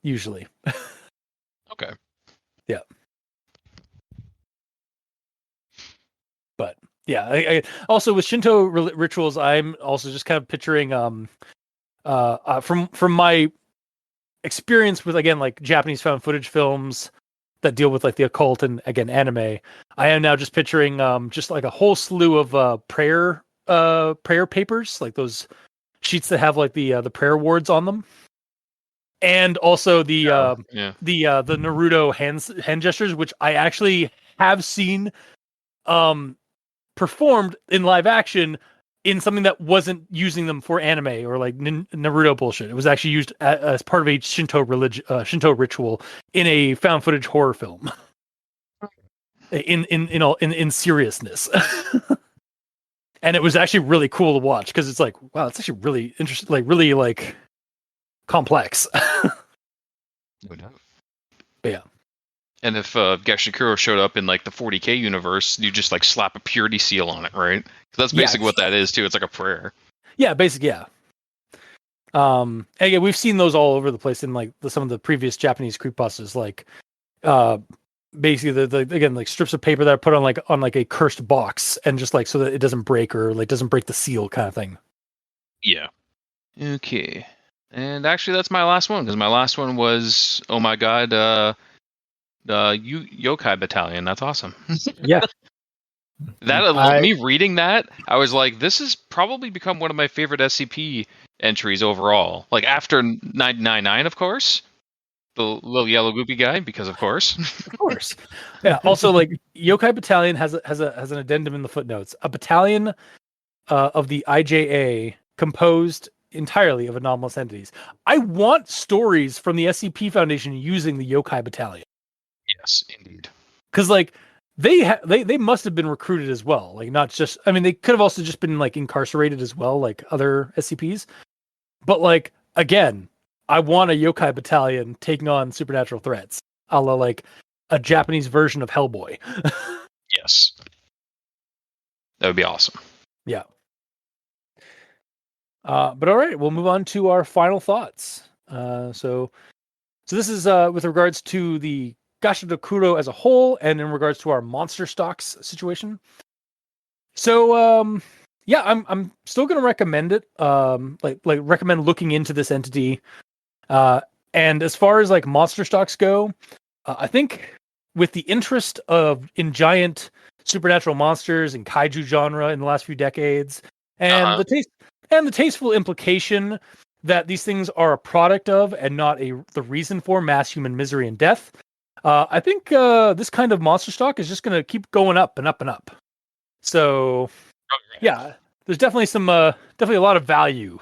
usually. Okay. Yeah. But yeah, I also with Shinto rituals, I'm also just kind of picturing from my experience with, again, like Japanese found footage films that deal with like the occult and, again, anime. I am now just picturing just like a whole slew of prayer papers, like those sheets that have like the prayer wards on them, and also the Naruto hand gestures, which I actually have seen performed in live action in something that wasn't using them for anime or like Naruto bullshit. It was actually used as part of a Shinto ritual in a found footage horror film. In seriousness. And it was actually really cool to watch because it's like, wow, it's actually really interesting, like really like complex. No doubt. But yeah. And if Gashadokuro showed up in like the 40K universe, you just like slap a purity seal on it, right? That's basically what that is too. It's like a prayer. Yeah, basically, yeah. And again, we've seen those all over the place in like some of the previous Japanese creepypastas, like basically the again like strips of paper that are put on like a cursed box and just like so that it doesn't break or like doesn't break the seal kind of thing. Yeah. Okay. And actually that's my last one because my last one was, oh my god, Yokai Battalion. That's awesome. Yeah. Me reading that, I was like, this has probably become one of my favorite SCP entries overall. Like after 999, of course. The little yellow goopy guy, because of course. Of course. Yeah. Also, like Yokai Battalion has an addendum in the footnotes. A battalion of the IJA composed entirely of anomalous entities. I want stories from the SCP Foundation using the Yokai Battalion. Yes, indeed. Because like they must have been recruited as well. Like not just. I mean, they could have also just been like incarcerated as well, like other SCPs. But like again. I want a Yokai Battalion taking on supernatural threats, a la like a Japanese version of Hellboy. Yes. That would be awesome. Yeah. But all right, we'll move on to our final thoughts. So this is with regards to the Gashadokuro as a whole, and in regards to our monster stocks situation. So yeah, I'm still going to recommend it. Like recommend looking into this entity. And as far as like monster stocks go, I think with the interest in giant supernatural monsters and kaiju genre in the last few decades, and the tasteful implication that these things are a product of and not the reason for mass human misery and death, I think this kind of monster stock is just going to keep going up and up and up. So yeah, there's definitely definitely a lot of value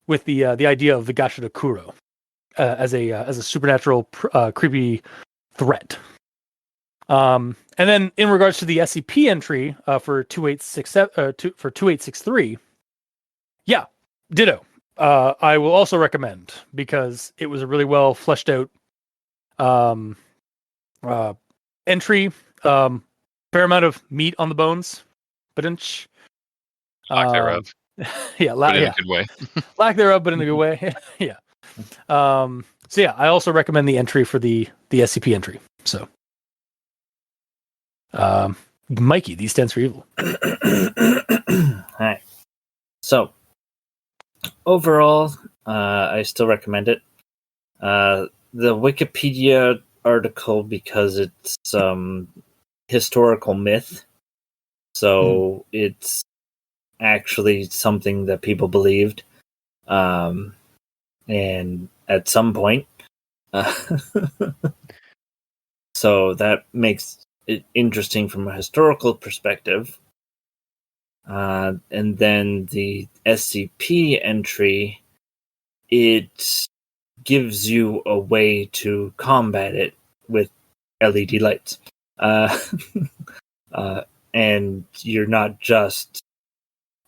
with the idea of the Gashadokuro. As a supernatural creepy threat. And then in regards to the SCP entry for 2863, yeah, ditto. I will also recommend because it was a really well fleshed out entry. Fair amount of meat on the bones, but lack thereof. Yeah, but in a good way. Lack thereof, but in a good way. Yeah. So yeah, I also recommend the entry for the SCP entry. So, Mikey, these stands for evil. Hi. So, overall, I still recommend it. The Wikipedia article, because it's historical myth, so it's actually something that people believed. And at some point, so that makes it interesting from a historical perspective. And then the SCP entry, it gives you a way to combat it with LED lights. And you're not just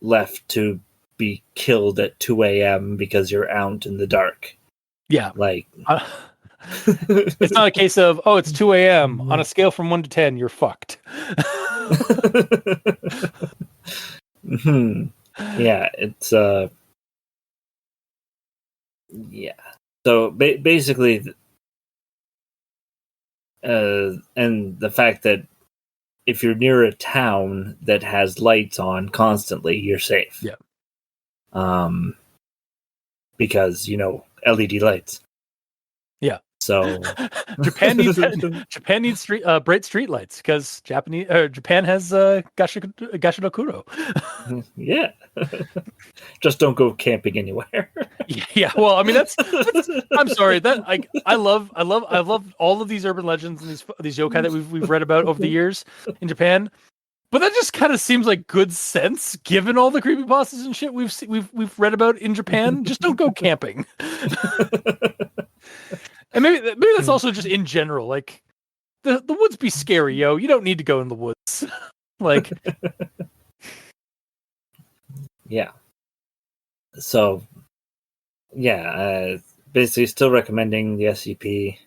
left to be killed at 2 a.m. because you're out in the dark. Yeah. Like, it's not a case of, oh, it's 2 a.m. On a scale from 1 to 10, you're fucked. Yeah, it's, yeah. So basically, and the fact that if you're near a town that has lights on constantly, you're safe. Yeah. Because LED lights. Yeah. So Japan needs bright street lights because Japan has Gashadokuro. Yeah. Just don't go camping anywhere. Yeah. Well, I mean that's I'm sorry that I love all of these urban legends and these yokai that we've read about over the years in Japan. But that just kind of seems like good sense, given all the creepypastas and shit we've read about in Japan. Just don't go camping. And maybe that's also just in general. Like the woods be scary, yo. You don't need to go in the woods. Like, yeah. So, yeah, basically still recommending the SCP,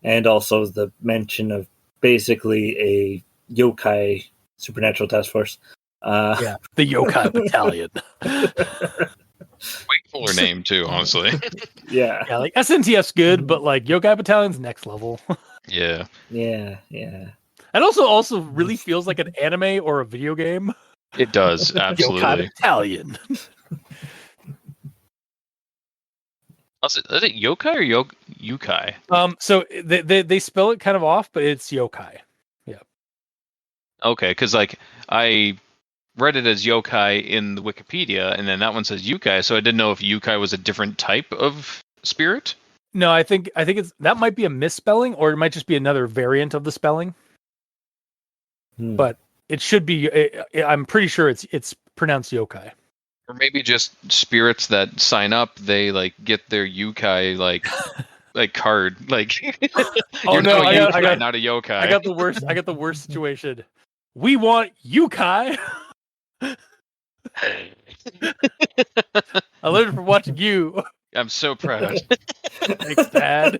and also the mention of basically a yokai supernatural task force. yeah, the yokai battalion. Way cooler name too, honestly. Yeah. Yeah, like SNTF's good, but like yokai battalion's next level. Yeah. Yeah. And also really feels like an anime or a video game. It does, Yokai absolutely. battalion. Also, is it yokai or yukai? So they spell it kind of off, but it's yokai. Okay, because like I read it as yokai in the Wikipedia, and then that one says yukai, so I didn't know if yukai was a different type of spirit. No, I think it's that might be a misspelling, or it might just be another variant of the spelling. But it should be. I'm pretty sure it's pronounced yokai. Or maybe just spirits that sign up, they like get their yukai like card. Like Oh no, I got not a yokai. I got the worst situation. We want yukai. I learned from watching you. I'm so proud. Thanks, Dad.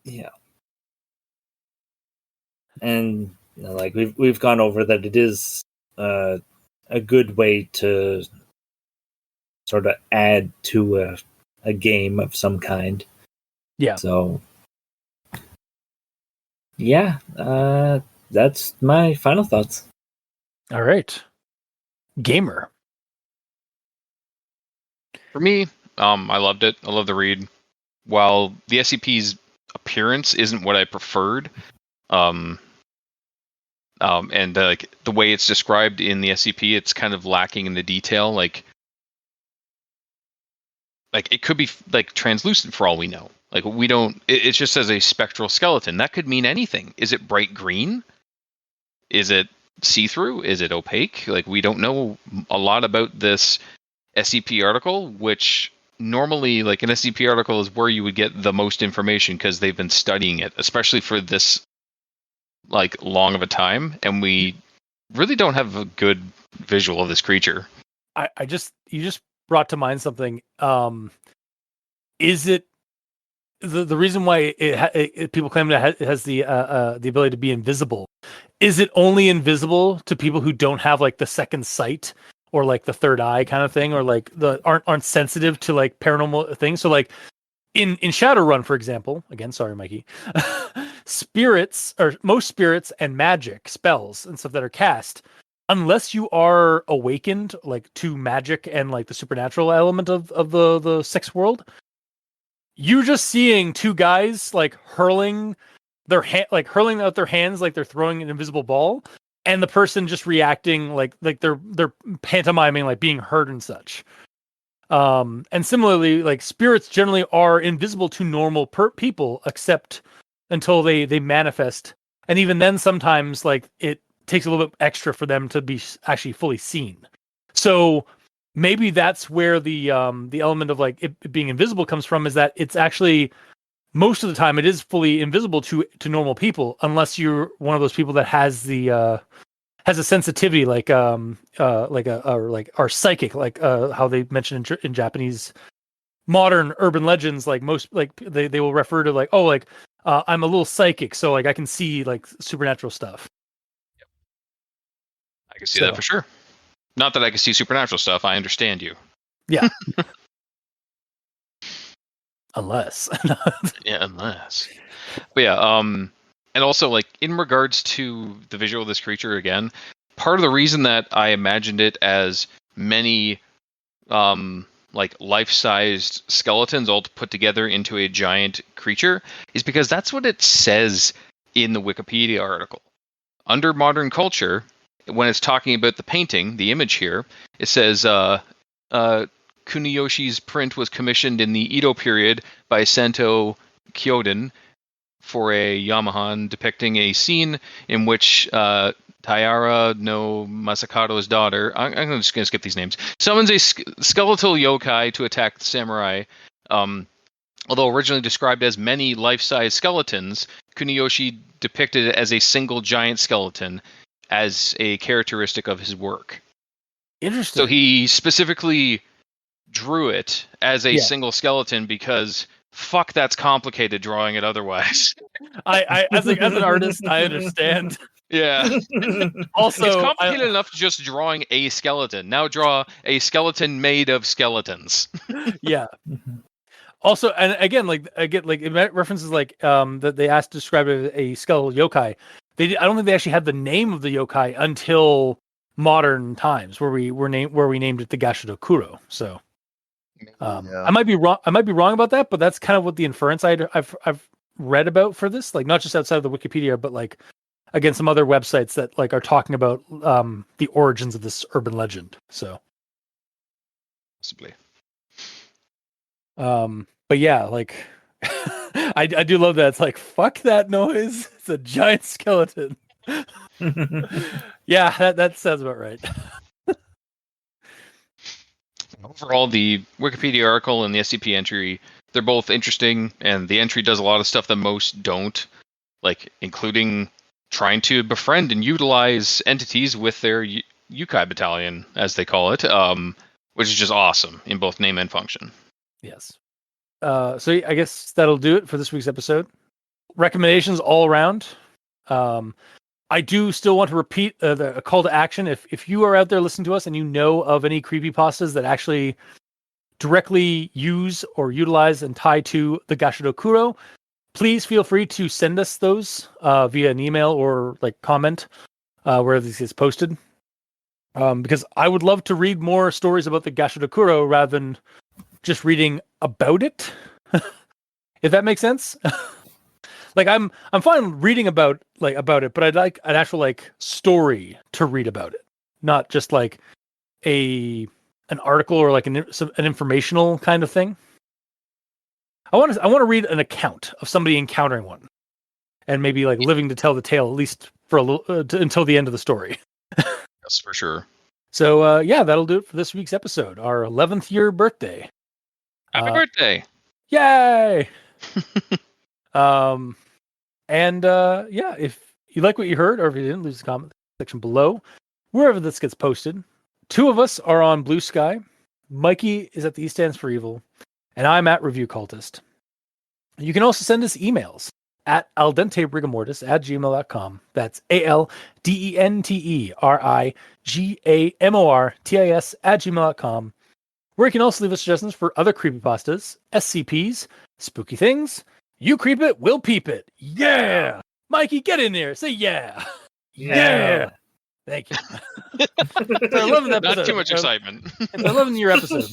Yeah. And like we've gone over that, it is a good way to sort of add to a game of some kind. Yeah. So yeah, that's my final thoughts. All right. Gamer. For me, I loved it. I love the read. While the SCP's appearance isn't what I preferred, and like the way it's described in the SCP, it's kind of lacking in the detail. Like it could be like translucent for all we know. Like we don't. It just says a spectral skeleton. That could mean anything. Is it bright green? Is it see-through? Is it opaque? Like we don't know a lot about this SCP article, which normally like an SCP article is where you would get the most information because they've been studying it, especially for this like long of a time, and we really don't have a good visual of this creature. You just brought to mind something. Is it the reason why people claim that it has the ability to be invisible? Is it only invisible to people who don't have like the second sight or like the third eye kind of thing, or like aren't sensitive to like paranormal things? So like in Shadowrun, for example, again, sorry, Mikey, most spirits and magic spells and stuff that are cast, unless you are awakened like to magic and like the supernatural element of the sex world, you're just seeing two guys like hurling out their hands like they're throwing an invisible ball, and the person just reacting like they're pantomiming like being hurt and such. And similarly, like spirits generally are invisible to normal people, except until they manifest, and even then sometimes like it takes a little bit extra for them to be actually fully seen. So maybe that's where the element of like it being invisible comes from, is that it's actually most of the time it is fully invisible to normal people, unless you're one of those people that has a sensitivity like our psychic, like how they mention in Japanese modern urban legends, like most like they will refer to like, oh, like I'm a little psychic, so like I can see like supernatural stuff. I can see that for sure. Not that I can see supernatural stuff. I understand you. Yeah. Unless. Yeah, unless. But yeah, and also like in regards to the visual of this creature again, part of the reason that I imagined it as many like life-sized skeletons all put together into a giant creature is because that's what it says in the Wikipedia article. Under modern culture, when it's talking about the painting, the image here, it says Kuniyoshi's print was commissioned in the Edo period by Sento Kyoden for a Yamahan depicting a scene in which Taira no Masakado's daughter, I'm just going to skip these names, summons a skeletal yokai to attack the samurai. Although originally described as many life-size skeletons, Kuniyoshi depicted it as a single giant skeleton as a characteristic of his work. Interesting. So he specifically drew it as a single skeleton because fuck, that's complicated drawing it otherwise. I as an artist, I understand. Yeah. Also, it's complicated enough just drawing a skeleton. Now draw a skeleton made of skeletons. Yeah. Also, and again, it references that they asked to describe it as a skeletal yokai. I don't think they actually had the name of the yokai until modern times, where we named it the Gashadokuro. So, I might be wrong. I might be wrong about that, but that's kind of what the inference I've read about for this. Like, not just outside of the Wikipedia, but like, again, some other websites that like are talking about the origins of this urban legend. So, possibly. But yeah, like I do love that. It's like, fuck that noise. It's a giant skeleton. Yeah, that sounds about right. Overall, the Wikipedia article and the SCP entry, they're both interesting, and the entry does a lot of stuff that most don't, like including trying to befriend and utilize entities with their Yukai battalion, as they call it, which is just awesome in both name and function. Yes. So I guess that'll do it for this week's episode. Recommendations all around. I do still want to repeat a call to action. If you are out there listening to us and you know of any creepypastas that actually directly use or utilize and tie to the Gashadokuro, please feel free to send us those via an email or like comment where this is posted. Because I would love to read more stories about the Gashadokuro rather than just reading about it. If that makes sense. Like I'm fine reading about it, but I'd like an actual like story to read about it, not just like an article or like an informational kind of thing. I want to read an account of somebody encountering one, and maybe like living to tell the tale at least for a little until the end of the story. Yes, for sure. So yeah, that'll do it for this week's episode, our 11th year birthday. Happy birthday! Yay! And yeah, if you like what you heard, or if you didn't, leave the comment section below, wherever this gets posted. 2 of us are on Blue Sky. Mikey is at the E Stands for Evil, and I'm at Review Cultist. You can also send us emails at aldentebrigamortis@gmail.com. That's aldenterigamortis@gmail.com. Where you can also leave us suggestions for other creepypastas, SCPs, spooky things. You creep it, we'll peep it. Yeah! Mikey, get in there. Say yeah. Yeah. Thank you. It's our 11th episode. Not too much excitement. It's our 11th-year episode,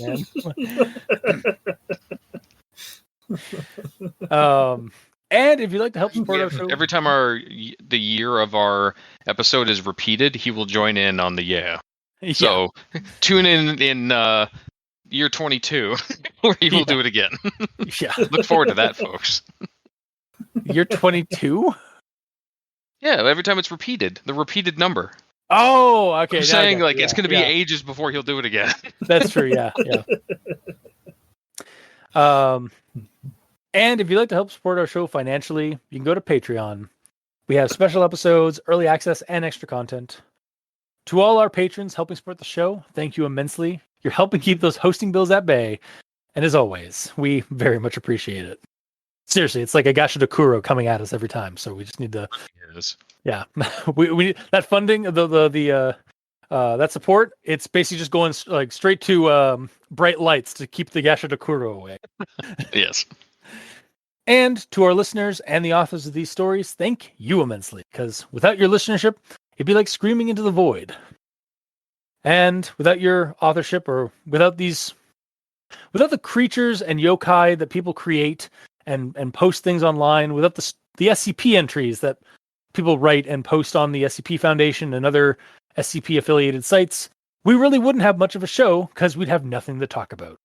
man. And if you'd like to help support our show... Every time the year of our episode is repeated, he will join in on the yeah. So tune in year 22 where he will do it again. Yeah. Look forward to that, folks. Year 22? Yeah, every time it's repeated, the repeated number. Oh, okay. I'm saying it's going to be ages before he'll do it again. That's true. Yeah. And if you'd like to help support our show financially, you can go to Patreon. We have special episodes, early access, and extra content. To all our patrons helping support the show, thank you immensely. You're helping keep those hosting bills at bay. And as always, we very much appreciate it. Seriously, it's like a Gashadokuro coming at us every time. So we just need to... Yes. Yeah. we need that funding, that support. It's basically just going like straight to bright lights to keep the Gashadokuro away. Yes. And to our listeners and the authors of these stories, thank you immensely. Because without your listenership, it'd be like screaming into the void. And without your authorship, or without the creatures and yokai that people create and post things online, without the SCP entries that people write and post on the SCP Foundation and other SCP affiliated sites, we really wouldn't have much of a show because we'd have nothing to talk about.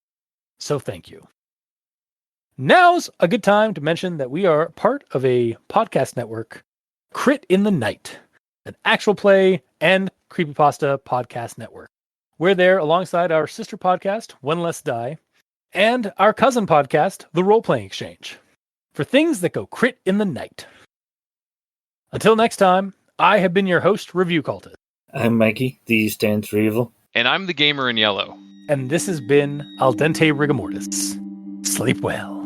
So thank you. Now's a good time to mention that we are part of a podcast network, Crit in the Night, an actual play and creepypasta podcast network. We're there alongside our sister podcast, One Less Die, and our cousin podcast, The Role Playing Exchange, for things that go crit in the night. Until next time, I have been your host, Review Cultist. I'm Mikey, the E stands for evil. And I'm the gamer in yellow. And this has been Al Dente Rigamortis. Sleep well.